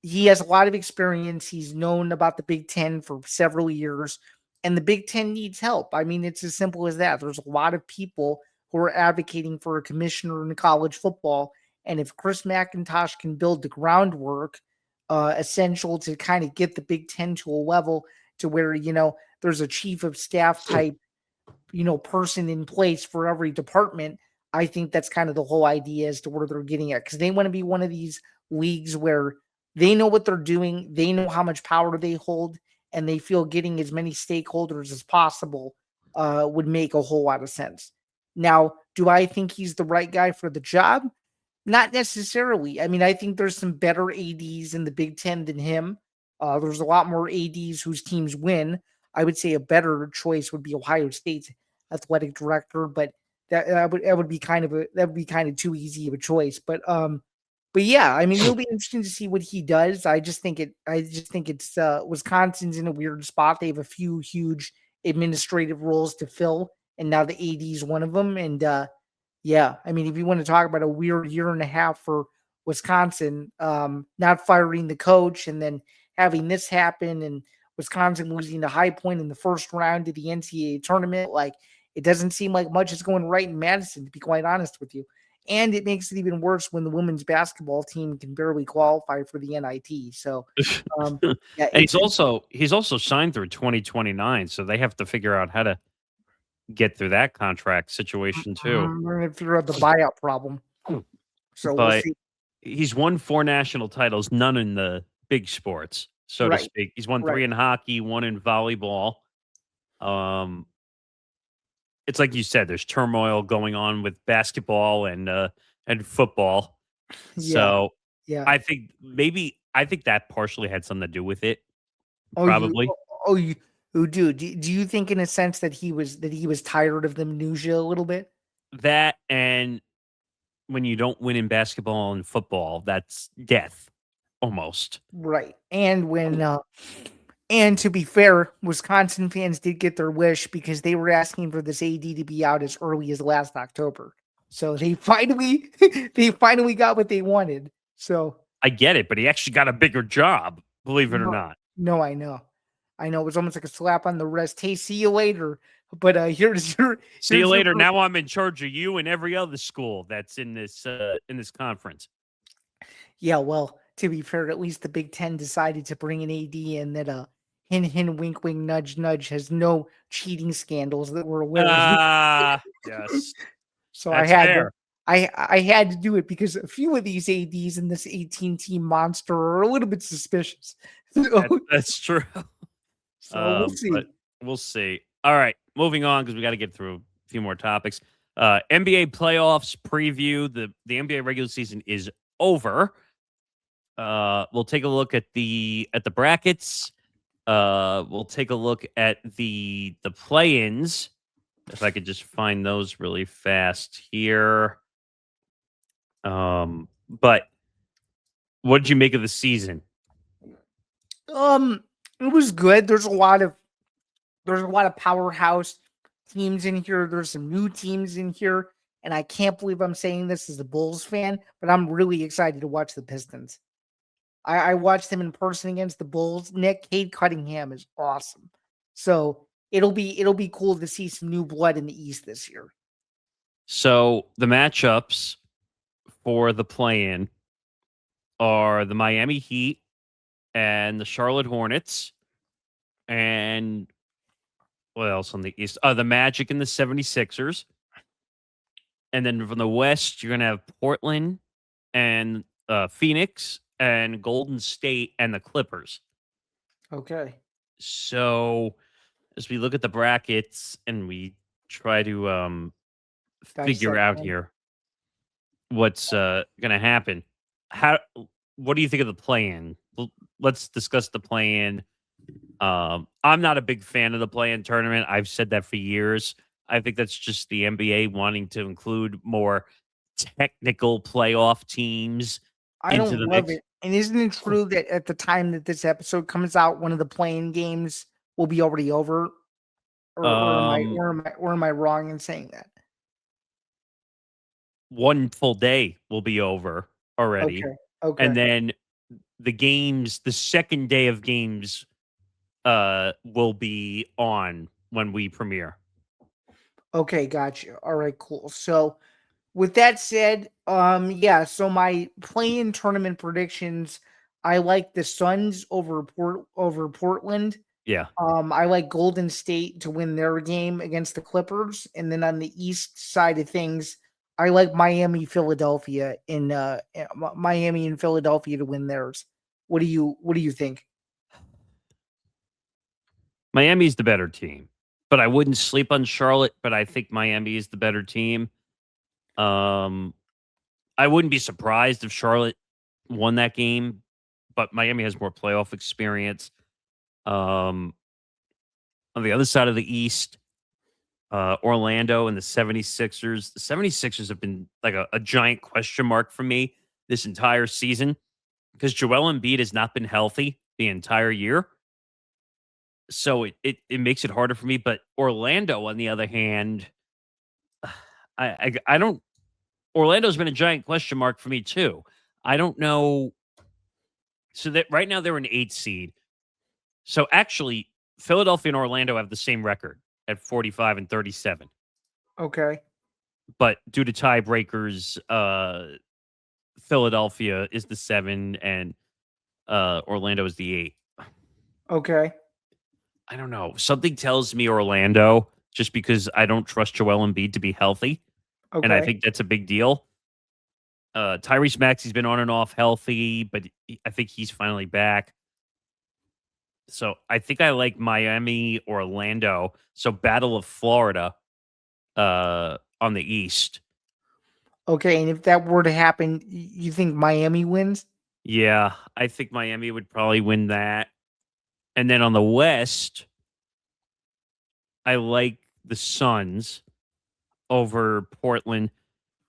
he has a lot of experience. He's known about the Big Ten for several years, and the Big Ten needs help. I mean, it's as simple as that. There's a lot of people who are advocating for a commissioner in college football, and if Chris McIntosh can build the groundwork essential to kind of get the Big Ten to a level to where, there's a chief of staff type, person in place for every department, I think that's kind of the whole idea as to where they're getting at, because they want to be one of these leagues where they know what they're doing, they know how much power they hold, and they feel getting as many stakeholders as possible would make a whole lot of sense. Now, do I think he's the right guy for the job? Not necessarily. I mean, I think there's some better ADs in the Big Ten than him. There's a lot more ADs whose teams win. I would say a better choice would be Ohio State's athletic director, but that would be kind of too easy of a choice. But yeah, I mean, it'll be interesting to see what he does. I just think it's Wisconsin's in a weird spot. They have a few huge administrative roles to fill, and now the AD is one of them. And yeah, I mean, if you want to talk about a weird year and a half for Wisconsin, not firing the coach and then having this happen, and Wisconsin losing the high point in the first round of the NCAA tournament, like, it doesn't seem like much is going right in Madison, to be quite honest with you. And it makes it even worse when the women's basketball team can barely qualify for the NIT. So, yeah, and he's also signed through 2029, so they have to figure out how to get through that contract situation too. We're going to figure out the buyout problem. So we'll but see. he's won 4 national titles, none in the big sports, so to Right. speak. He's won 3 in hockey, 1 in volleyball. It's like you said, there's turmoil going on with basketball and football. Yeah. So Yeah. I think that partially had something to do with it. Oh, Probably. you do you think in a sense that he was tired of the minutia a little bit? That, and when you don't win in basketball and football, that's death almost. Right. And and to be fair, Wisconsin fans did get their wish because they were asking for this AD to be out as early as last October. So they finally got what they wanted. So I get it, but he actually got a bigger job, believe it or not. no, I know. It was almost like a slap on the wrist. Hey, see you later. But See you later. Now I'm in charge of you and every other school that's in this conference. Yeah, well, to be fair, at least the Big Ten decided to bring an AD in that hint hint wink wink nudge nudge has no cheating scandals that we're aware of. Yes. So That's I had fair. to I had to do it because a few of these ADs in this 18-team monster are a little bit suspicious. So, That's true. we'll see. But we'll see. All right, moving on because we got to get through a few more topics. NBA playoffs preview. The NBA regular season is over. We'll take a look at the brackets. We'll take a look at the play-ins. If I could just find those really fast here. But what did you make of the season? It was good. There's a lot of powerhouse teams in here. There's some new teams in here, and I can't believe I'm saying this as a Bulls fan, but I'm really excited to watch the Pistons. I watched them in person against the Bulls. Cade Cunningham is awesome. So it'll be cool to see some new blood in the East this year. So the matchups for the play-in are the Miami Heat and the Charlotte Hornets. And what else on the East? The Magic and the 76ers. And then from the West, you're going to have Portland and Phoenix and Golden State and the Clippers. Okay. So as we look at the brackets and we try to figure out here what's going to happen, what do you think of the play-in? Let's discuss the play-in. I'm not a big fan of the play-in tournament. I've said that for years. I think that's just the NBA wanting to include more technical playoff teams into the love mix. it. And isn't it true that at the time that this episode comes out, one of the play-in games will be already over? Or am I wrong in saying that? One full day will be over already. Okay. And then the second day of games will be on when we premiere. Okay, gotcha. All right, cool. So with that said, so my play-in tournament predictions, I like the Suns over Portland. Yeah. I like Golden State to win their game against the Clippers, and then on the East side of things, I like Miami, Philadelphia Miami and Philadelphia to win theirs. What do you think? Miami's the better team, but I wouldn't sleep on Charlotte, but I think Miami is the better team. I wouldn't be surprised if Charlotte won that game, but Miami has more playoff experience. On the other side of the East, Orlando and the 76ers. The 76ers have been like a giant question mark for me this entire season because Joel Embiid has not been healthy the entire year. So it makes it harder for me. But Orlando, on the other hand, I don't. Orlando's been a giant question mark for me too. I don't know. So that right now they're an 8 seed. So actually, Philadelphia and Orlando have the same record at 45 and 37. Okay. But due to tiebreakers, Philadelphia is the 7 and Orlando is the 8. Okay. I don't know. Something tells me Orlando, just because I don't trust Joel Embiid to be healthy. Okay. And I think that's a big deal. Tyrese Maxey's been on and off healthy, but I think he's finally back. So I think I like Miami or Orlando. So Battle of Florida on the East. Okay, and if that were to happen, you think Miami wins? Yeah, I think Miami would probably win that. And then on the West, I like the Suns over Portland,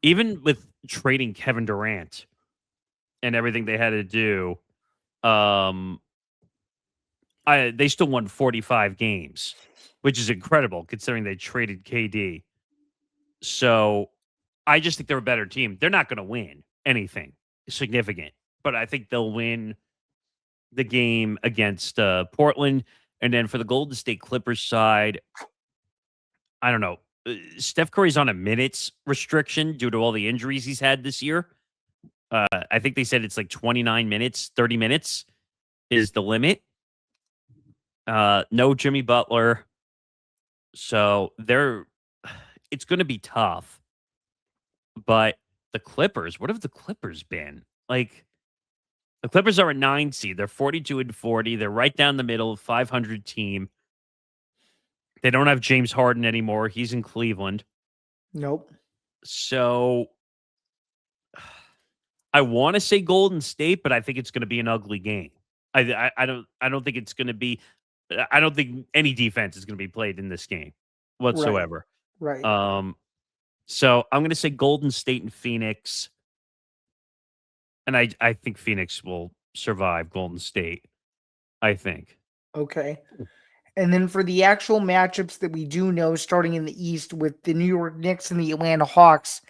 even with trading Kevin Durant and everything they had to do. They still won 45 games, which is incredible considering they traded KD. So I just think they're a better team. They're not going to win anything significant, but I think they'll win the game against Portland. And then for the Golden State Clippers side, I don't know. Steph Curry's on a minutes restriction due to all the injuries he's had this year. I think they said it's like 29 minutes, 30 minutes is the limit. No Jimmy Butler. So it's going to be tough. But the Clippers, what have the Clippers been? Like, the Clippers are a 9 seed. They're 42-40. They're right down the middle, 500 team. They don't have James Harden anymore. He's in Cleveland. Nope. So I want to say Golden State, but I think it's going to be an ugly game. I don't think it's going to be. I don't think any defense is going to be played in this game whatsoever. Right. So I'm going to say Golden State and Phoenix, and I think Phoenix will survive Golden State. I think. Okay. And then for the actual matchups that we do know, starting in the East with the New York Knicks and the Atlanta Hawks,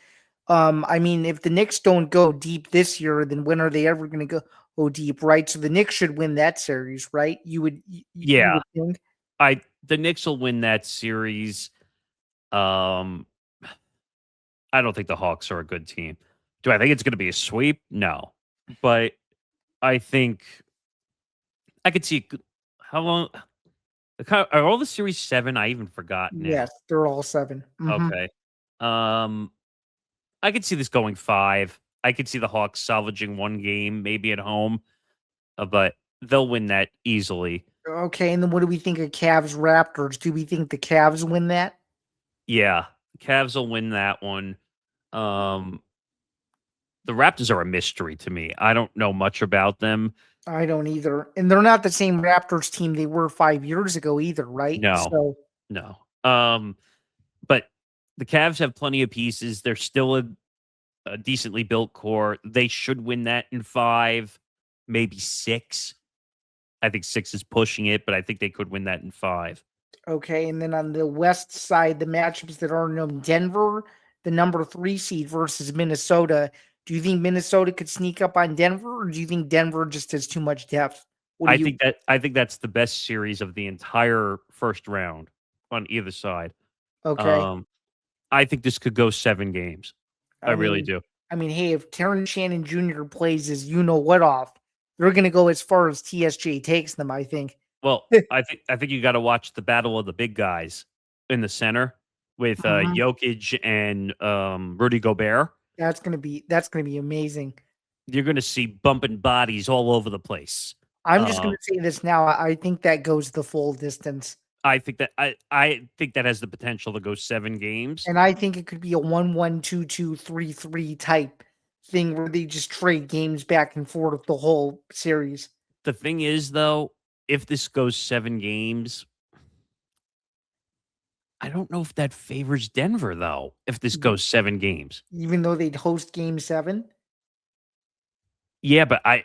I mean, if the Knicks don't go deep this year, then when are they ever going to go deep, right? So the Knicks should win that series, right? You would think? The Knicks will win that series. I don't think the Hawks are a good team. Do I think it's going to be a sweep? No, but I think I could see how long. Are all the series 7? I even forgot now. Yes, they're all 7. Mm-hmm. Okay. I could see this going 5. I could see the Hawks salvaging one game, maybe at home, but they'll win that easily. Okay, and then what do we think of Cavs Raptors? Do we think the Cavs win that? Yeah, Cavs will win that one. The Raptors are a mystery to me. I don't know much about them. I don't either. And they're not the same Raptors team they were 5 years ago either, right? No. But the Cavs have plenty of pieces. They're still a decently built core. They should win that in 5, maybe 6. I think 6 is pushing it, but I think they could win that in 5. Okay, and then on the West side, the matchups that are known: Denver, the number 3 seed versus Minnesota. Do you think Minnesota could sneak up on Denver, or do you think Denver just has too much depth? I think that's the best series of the entire first round on either side. Okay. I think this could go 7 games. I really do. I mean, hey, if Terrence Shannon Jr. plays his you-know-what off, they're going to go as far as TSJ takes them, I think. Well, I think you got to watch the battle of the big guys in the center with Jokic and Rudy Gobert. That's gonna be amazing. You're gonna see bumping bodies all over the place. I'm just gonna say this now. I think that goes the full distance. I think that has the potential to go 7 games. And I think it could be a 1-1, 2-2, 3-3 type thing where they just trade games back and forth the whole series. The thing is, though, if this goes 7 games, I don't know if that favors Denver, though, if this goes 7 games. Even though they'd host game 7? Yeah, but I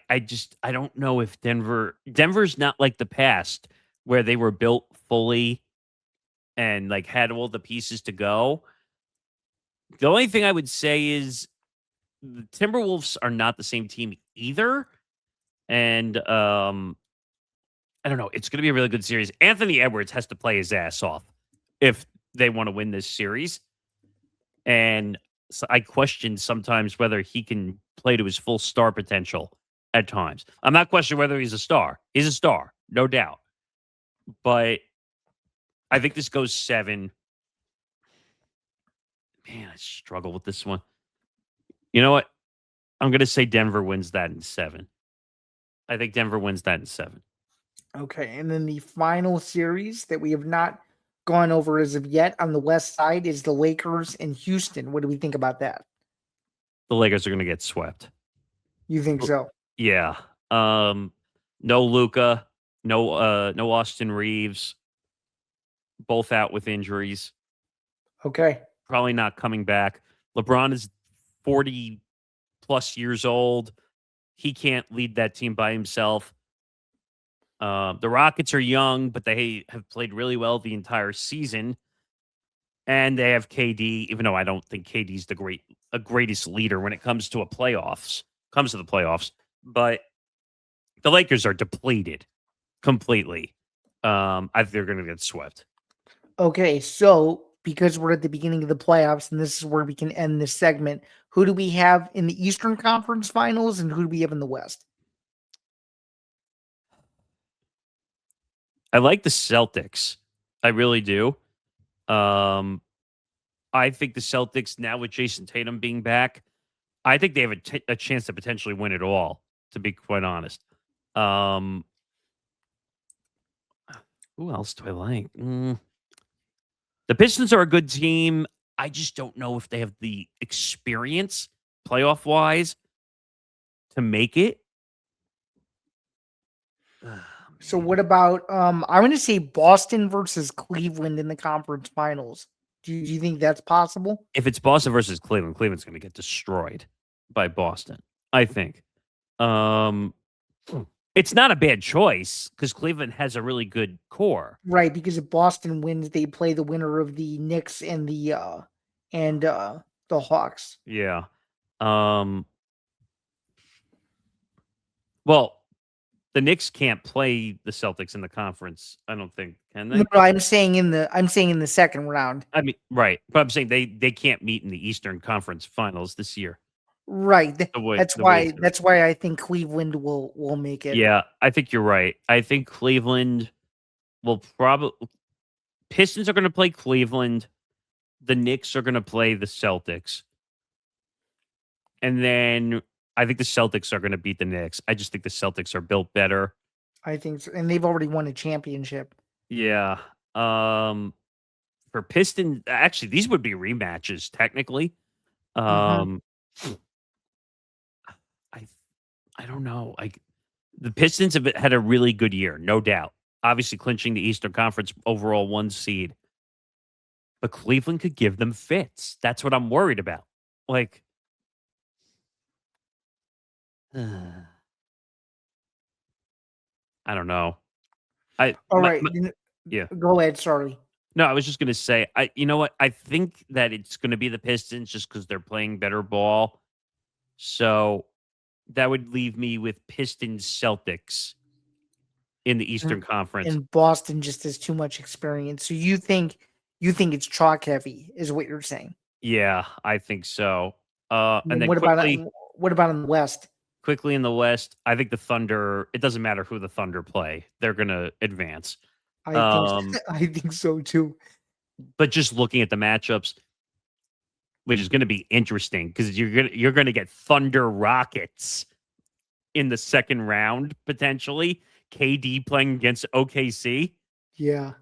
don't know if Denver's not like the past where they were built fully and like had all the pieces to go. The only thing I would say is the Timberwolves are not the same team either. And I don't know. It's going to be a really good series. Anthony Edwards has to play his ass off if they want to win this series. And so I question sometimes whether he can play to his full star potential at times. I'm not questioning whether he's a star. He's a star, no doubt. But I think this goes 7. Man, I struggle with this one. You know what? I'm going to say Denver wins that in 7. I think Denver wins that in 7. Okay, and then the final series that we have not gone over as of yet on the West side is the Lakers and Houston. What do we think about that? The Lakers are going to get swept. You think so? Yeah. No Luka, no Austin Reeves, both out with injuries. Okay. Probably not coming back. LeBron is 40 plus years old. He can't lead that team by himself. The Rockets are young, but they have played really well the entire season. And they have KD, even though I don't think KD's the greatest leader when it comes to the playoffs. But the Lakers are depleted completely. I think they're going to get swept. Okay, so because we're at the beginning of the playoffs, and this is where we can end this segment, who do we have in the Eastern Conference Finals, and who do we have in the West? I like the Celtics. I really do. I think the Celtics, now with Jason Tatum being back, I think they have a chance to potentially win it all, to be quite honest. Who else do I like? The Pistons are a good team. I just don't know if they have the experience, playoff-wise, to make it. So what about I'm going to say Boston versus Cleveland in the conference finals. Do you think that's possible? If it's Boston versus Cleveland, Cleveland's going to get destroyed by Boston, I think. It's not a bad choice because Cleveland has a really good core. Right, because if Boston wins, they play the winner of the Knicks and the Hawks. Yeah. Well, the Knicks can't play the Celtics in the conference, I don't think, can they? No, I'm saying in the second round. I mean, right. But I'm saying they can't meet in the Eastern Conference Finals this year. Right. That's why I think Cleveland will make it. Yeah, I think you're right. I think Cleveland will probably Pistons are going to play Cleveland. The Knicks are going to play the Celtics. And then I think the Celtics are going to beat the Knicks. I just think the Celtics are built better. I think so. And they've already won a championship. Yeah. For Pistons, actually, these would be rematches technically. I don't know. The Pistons have had a really good year, no doubt. Obviously, clinching the Eastern Conference overall 1 seed. But Cleveland could give them fits. That's what I'm worried about. Like, I don't know. Yeah. Go ahead. Sorry. No, I was just going to say, you know what? I think that it's going to be the Pistons just because they're playing better ball. So that would leave me with Pistons Celtics in the Eastern Conference. And Boston just has too much experience. So you think it's chalk heavy, is what you're saying? Yeah, I think so. And then what about in the West? Quickly in the West, I think the Thunder. It doesn't matter who the Thunder play; they're going to advance. I think so too. But just looking at the matchups, which is going to be interesting because you're going to get Thunder Rockets in the second round potentially. KD playing against OKC. Yeah.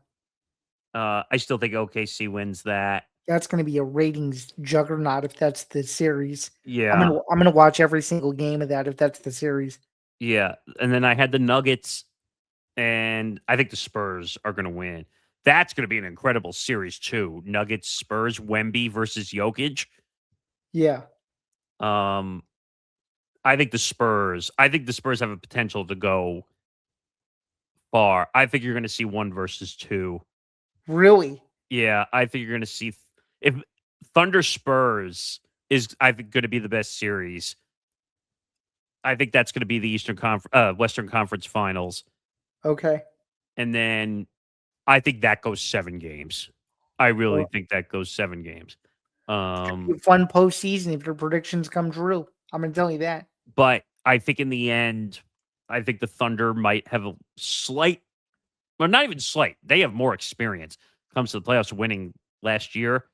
I still think OKC wins that. That's going to be a ratings juggernaut if that's the series. Yeah. I'm going to watch every single game of that if that's the series. Yeah. And then I had the Nuggets, and I think the Spurs are going to win. That's going to be an incredible series too. Nuggets, Spurs, Wemby versus Jokic. Yeah. I think the Spurs have a potential to go far. I think you're going to see 1 versus 2. Really? Yeah, I think you're going to see if Thunder Spurs is, I think, going to be the best series. I think that's going to be the Western Conference Finals. Okay. And then I think that goes 7 games. I really think that goes 7 games. Fun postseason if your predictions come true. I'm going to tell you that. But I think in the end, I think the Thunder might have a slight, well, not even slight. They have more experience. Comes to the playoffs, winning last year.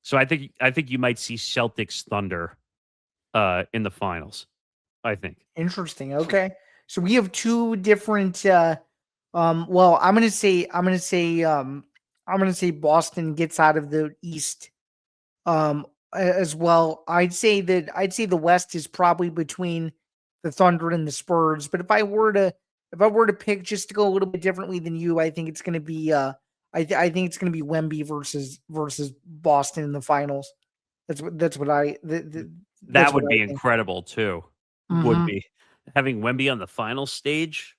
So I think you might see Celtics Thunder in the finals, I think. Interesting. Okay. So we have two different well, I'm gonna say Boston gets out of the East as well. I'd say the West is probably between the Thunder and the Spurs. But if I were to pick just to go a little bit differently than you, I think it's gonna be I think it's gonna be Wemby versus Boston in the finals. That would be incredible too. Would be having Wemby on the final stage.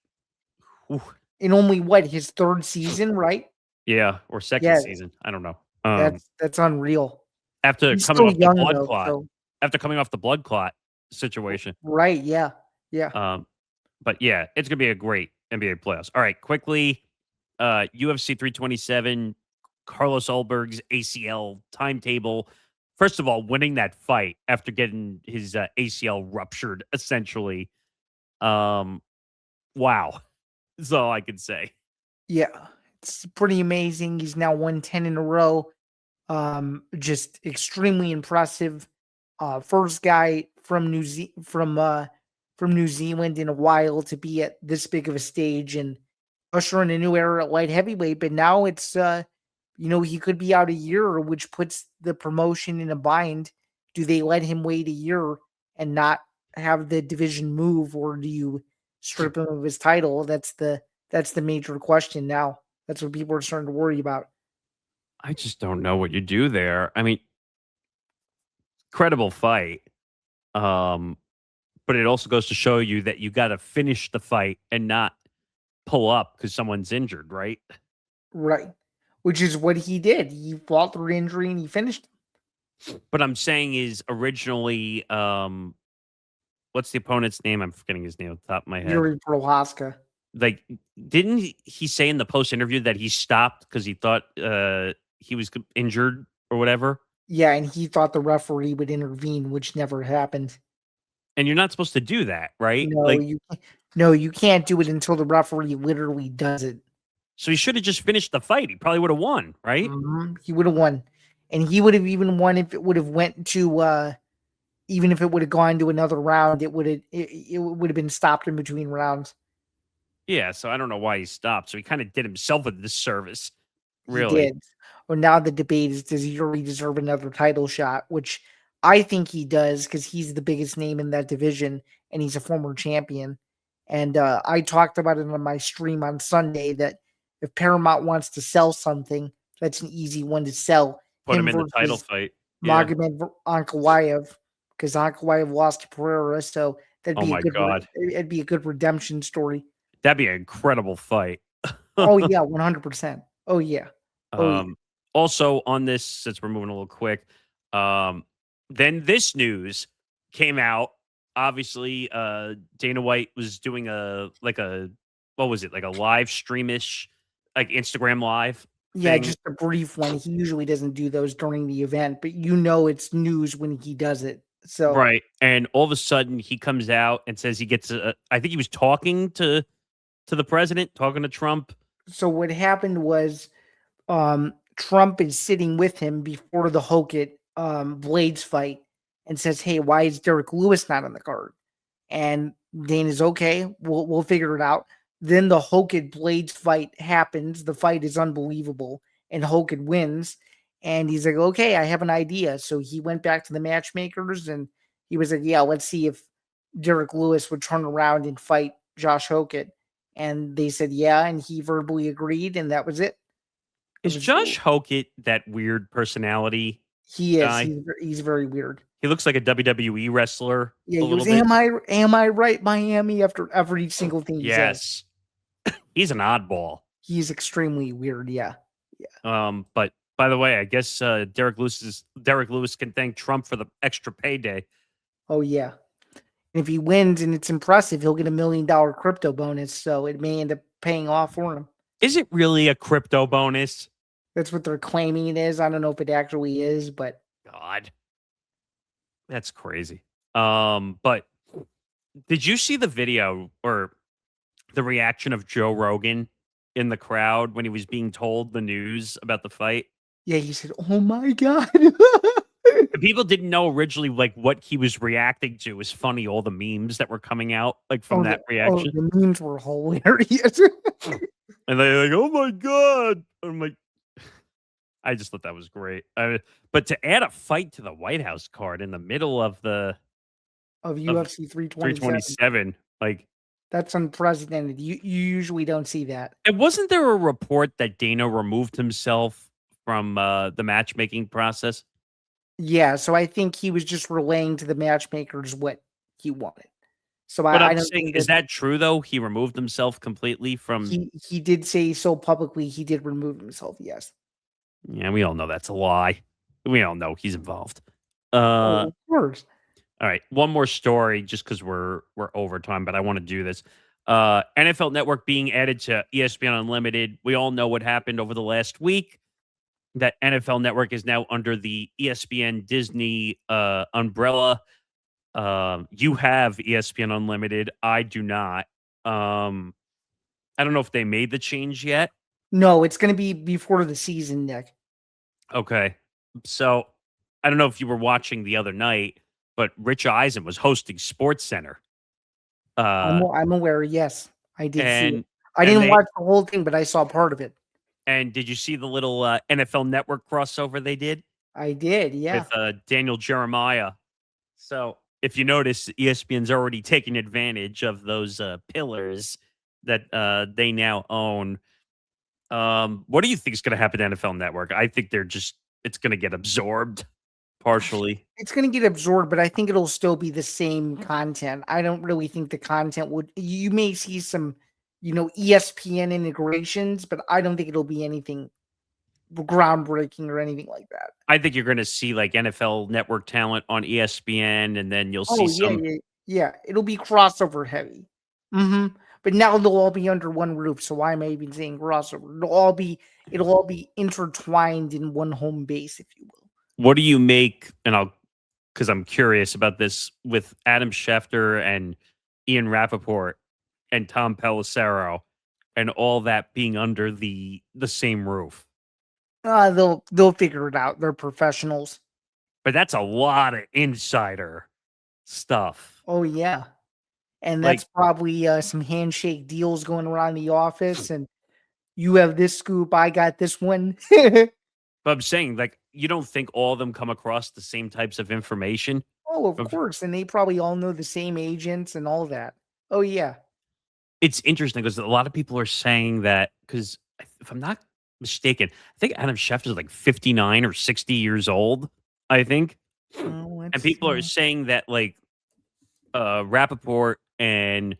Ooh. In only his third season, right? Yeah, or second season. I don't know. That's unreal. After coming off the blood clot. After coming off the blood clot situation. Right, yeah. Yeah. But yeah, it's gonna be a great NBA playoffs. All right, quickly. UFC 327, Carlos Ulberg's ACL timetable. First of all, winning that fight after getting his ACL ruptured, essentially. Wow. That's all I can say. Yeah, it's pretty amazing. He's now won 10 in a row. Just extremely impressive. First guy from New Zealand in a while to be at this big of a stage and usher in a new era at light heavyweight. But now it's he could be out a year, which puts the promotion in a bind. Do they let him wait a year and not have the division move, or do you strip him of his title? That's the major question now. That's what people are starting to worry about. I just don't know what you do there. I mean, incredible fight. But it also goes to show you that you got to finish the fight and not pull up because someone's injured, right? Right. Which is what he did. He fought through injury and he finished. But I'm saying is originally, what's the opponent's name? I'm forgetting his name off the top of my head. Yuri Prohaska. Like, didn't he say in the post interview that he stopped because he thought he was injured or whatever? Yeah, and he thought the referee would intervene, which never happened. And you're not supposed to do that, right? No, you can't do it until the referee literally does it. So he should have just finished the fight. He probably would have won, right? Mm-hmm. He would have won, and he would have even won if it would have went to. Even if it would have gone to another round, it would have been stopped in between rounds. Yeah, so I don't know why he stopped. So he kind of did himself a disservice. Really. He did. Well, now the debate is, does Yuri deserve another title shot? Which I think he does, because he's the biggest name in that division and he's a former champion. And I talked about it on my stream on Sunday that if Paramount wants to sell something, that's an easy one to sell. Put him in the title fight. Magomed Ankalaev, because Ankalaev lost to Pereira, so that'd be a good redemption story. That'd be an incredible fight. Oh yeah, 100%. Oh yeah. Also on this, since we're moving a little quick, then this news came out. Obviously, Dana White was doing a live streamish, like Instagram live. Yeah, just a brief one. He usually doesn't do those during the event, but it's news when he does it. So right, and all of a sudden he comes out and says he gets. I think he was talking to the president, talking to Trump. So what happened was, Trump is sitting with him before the Hockett Blades fight and says, "Hey, why is Derek Lewis not on the card?" And Dana's okay. We'll figure it out. Then the Hockett Blades fight happens. The fight is unbelievable, and Hockett wins. And he's like, "Okay, I have an idea." So he went back to the matchmakers and he was like, "Yeah, let's see if Derek Lewis would turn around and fight Josh Hockett." And they said, "Yeah," and he verbally agreed, and that was it. Is Josh Hockett that weird personality? He is. He's very weird. He looks like a WWE wrestler. Yeah, he goes, "Am I right, Miami?" After every single thing he says. He's an oddball. He's extremely weird. Yeah. But by the way, I guess Derek Lewis can thank Trump for the extra payday. Oh yeah. And if he wins and it's impressive, he'll get $1 million crypto bonus. So it may end up paying off for him. Is it really a crypto bonus? That's what they're claiming it is. I don't know if it actually is, but God, that's crazy. But did you see the video or the reaction of Joe Rogan in the crowd when he was being told the news about the fight? Yeah, he said, "Oh my God." People didn't know originally like what he was reacting to. It was funny, all the memes that were coming out like from that reaction. The memes were hilarious. And they're like, "Oh my god!" I'm like, I just thought that was great. But to add a fight to the White House card in the middle of the of UFC 327, 327, like that's unprecedented. You usually don't see that. and wasn't there a report that Dana removed himself from the matchmaking process? Yeah, so I think he was just relaying to the matchmakers what he wanted. So But I I'm don't saying, think is that true though? He removed himself completely from. he did say so publicly. He did remove himself. Yes. Yeah, we all know that's a lie. We all know he's involved. Of course. All right, one more story, just because we're over time, but I want to do this. NFL Network being added to ESPN Unlimited. We all know what happened over the last week. That NFL Network is now under the ESPN Disney umbrella. You have ESPN Unlimited. I do not. I don't know if they made the change yet. No, it's going to be before the season, Nick. Okay, so I don't know if you were watching the other night, but Rich Eisen was hosting Sports Center. I'm aware. Yes, I did see it. I and didn't watch the whole thing, but I saw part of it. And did you see the little NFL Network crossover they did? I did, yeah. With Daniel Jeremiah. So if you notice, ESPN's already taking advantage of those pillars that they now own. What do you think is going to happen to NFL Network? I think it's going to get absorbed partially. It's going to get absorbed, but I think it'll still be the same content. I don't really think the content would. You may see some, ESPN integrations, but I don't think it'll be anything groundbreaking or anything like that. I think you're going to see like NFL Network talent on ESPN, and then you'll see some. Yeah. It'll be crossover heavy. Mm-hmm. But now they'll all be under one roof. So why am I even saying crossover? It'll all be intertwined in one home base, if you will. What do you make? And because I'm curious about this with Adam Schefter and Ian Rappaport and Tom Pelissero and all that being under the same roof. They'll figure it out. They're professionals. But that's a lot of insider stuff. Oh yeah. And that's probably some handshake deals going around the office, and you have this scoop, I got this one. But I'm saying, like, you don't think all of them come across the same types of information? Oh, of course. And they probably all know the same agents and all that. Oh, yeah. It's interesting because a lot of people are saying that, because if I'm not mistaken, I think Adam Schefter is like 59 or 60 years old, I think. And people are saying that, like, Rappaport and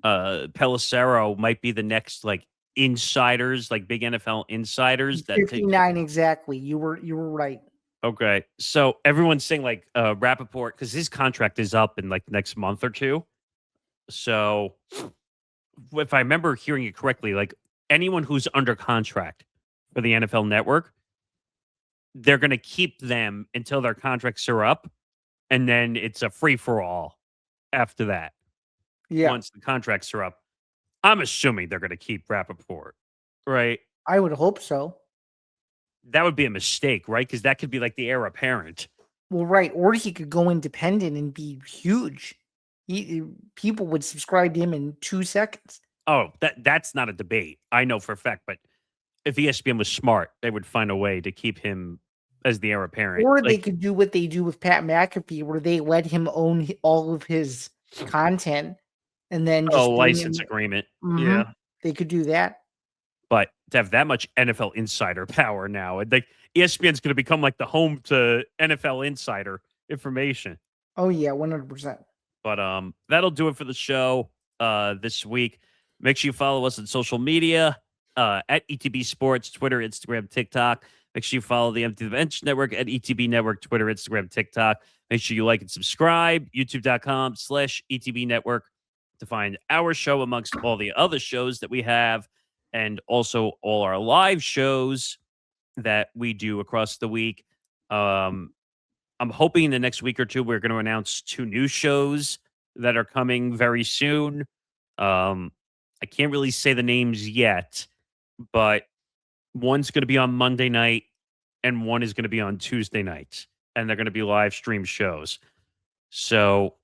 Pelissero might be the next, like, insiders, like big NFL insiders. 59 exactly. You were right. Okay. So everyone's saying like Rappaport, because his contract is up in like next month or two. So if I remember hearing it correctly, like anyone who's under contract for the NFL Network, they're going to keep them until their contracts are up. And then it's a free for all after that. Yeah. Once the contracts are up. I'm assuming they're going to keep Rappaport, right? I would hope so. That would be a mistake, right? Because that could be like the heir apparent. Well, right. Or he could go independent and be huge. People would subscribe to him in 2 seconds. Oh, that's not a debate. I know for a fact. But if ESPN was smart, they would find a way to keep him as the heir apparent. Or they could do what they do with Pat McAfee, where they let him own all of his content. And then just license agreement. Mm-hmm. Yeah. They could do that. But to have that much NFL insider power now, like ESPN's going to become like the home to NFL insider information. Oh yeah, 100%. But that'll do it for the show this week. Make sure you follow us on social media at ETB Sports, Twitter, Instagram, TikTok. Make sure you follow the Empty the Bench Network at ETB Network, Twitter, Instagram, TikTok. Make sure you like and subscribe, youtube.com/ETB Network, to find our show amongst all the other shows that we have, and also all our live shows that we do across the week. I'm hoping in the next week or two, we're going to announce 2 new shows that are coming very soon. I can't really say the names yet, but one's going to be on Monday night and one is going to be on Tuesday night and they're going to be live stream shows. So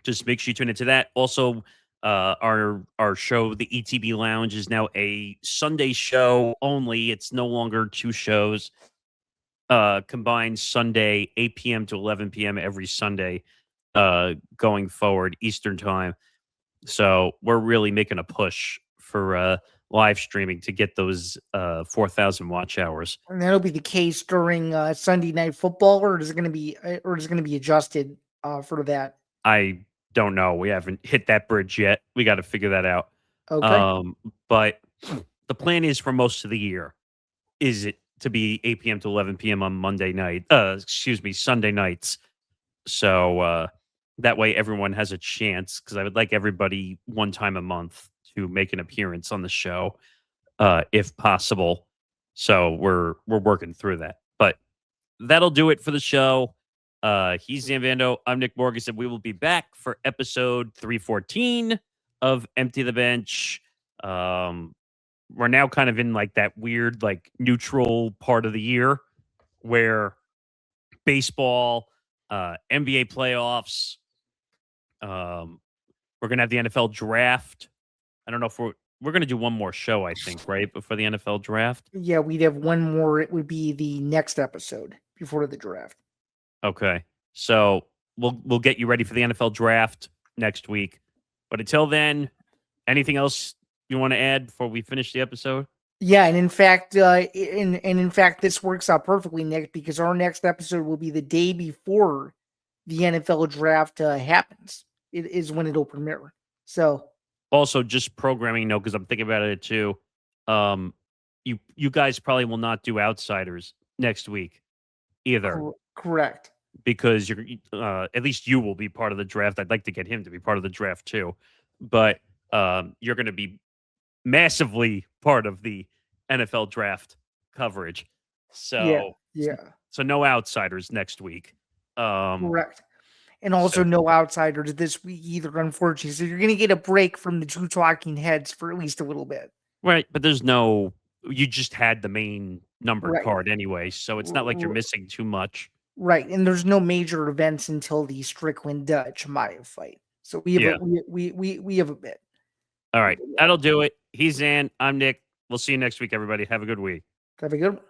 just make sure you tune into that. Also, our show, the ETB Lounge, is now a Sunday show only. It's no longer 2 shows. Combined Sunday, 8 p.m. to 11 p.m. every Sunday, going forward, Eastern time. So we're really making a push for live streaming to get those 4,000 watch hours. And that'll be the case during Sunday Night Football, or is it going to be adjusted for that? I don't know. We haven't hit that bridge yet. We got to figure that out. Okay. But the plan is for most of the year is it to be 8 p.m. to 11 p.m. on Sunday nights. So that way everyone has a chance, because I would like everybody one time a month to make an appearance on the show, if possible. So we're working through that. But that'll do it for the show. He's Zain Bando. I'm Nick Morgasen. We will be back for episode 314 of Empty the Bench. We're now kind of in like that weird, like neutral part of the year where baseball, NBA playoffs, we're going to have the NFL draft. I don't know if we're going to do one more show, I think, right? Before the NFL draft. Yeah, we'd have one more. It would be the next episode before the draft. Okay. So we'll get you ready for the NFL draft next week. But until then, anything else you want to add before we finish the episode? Yeah, and in fact, this works out perfectly, Nick, because our next episode will be the day before the NFL draft happens. It is when it'll premiere. So, also, just programming note, because I'm thinking about it too. You guys probably will not do Outsiders next week either. Correct. Because you're at least you will be part of the draft. I'd like to get him to be part of the draft too, but you're going to be massively part of the NFL draft coverage. So yeah. So no Outsiders next week. Correct. And also no Outsiders this week either, unfortunately. So you're going to get a break from the 2 talking heads for at least a little bit. Right, but you just had the main number card anyway, so it's not like you're missing too much. Right, and there's no major events until the Strickland Chimaev fight. So we have we have a bit. All right, that'll do it. He's Zain. I'm Nick. We'll see you next week, everybody. Have a good week. Have a good one.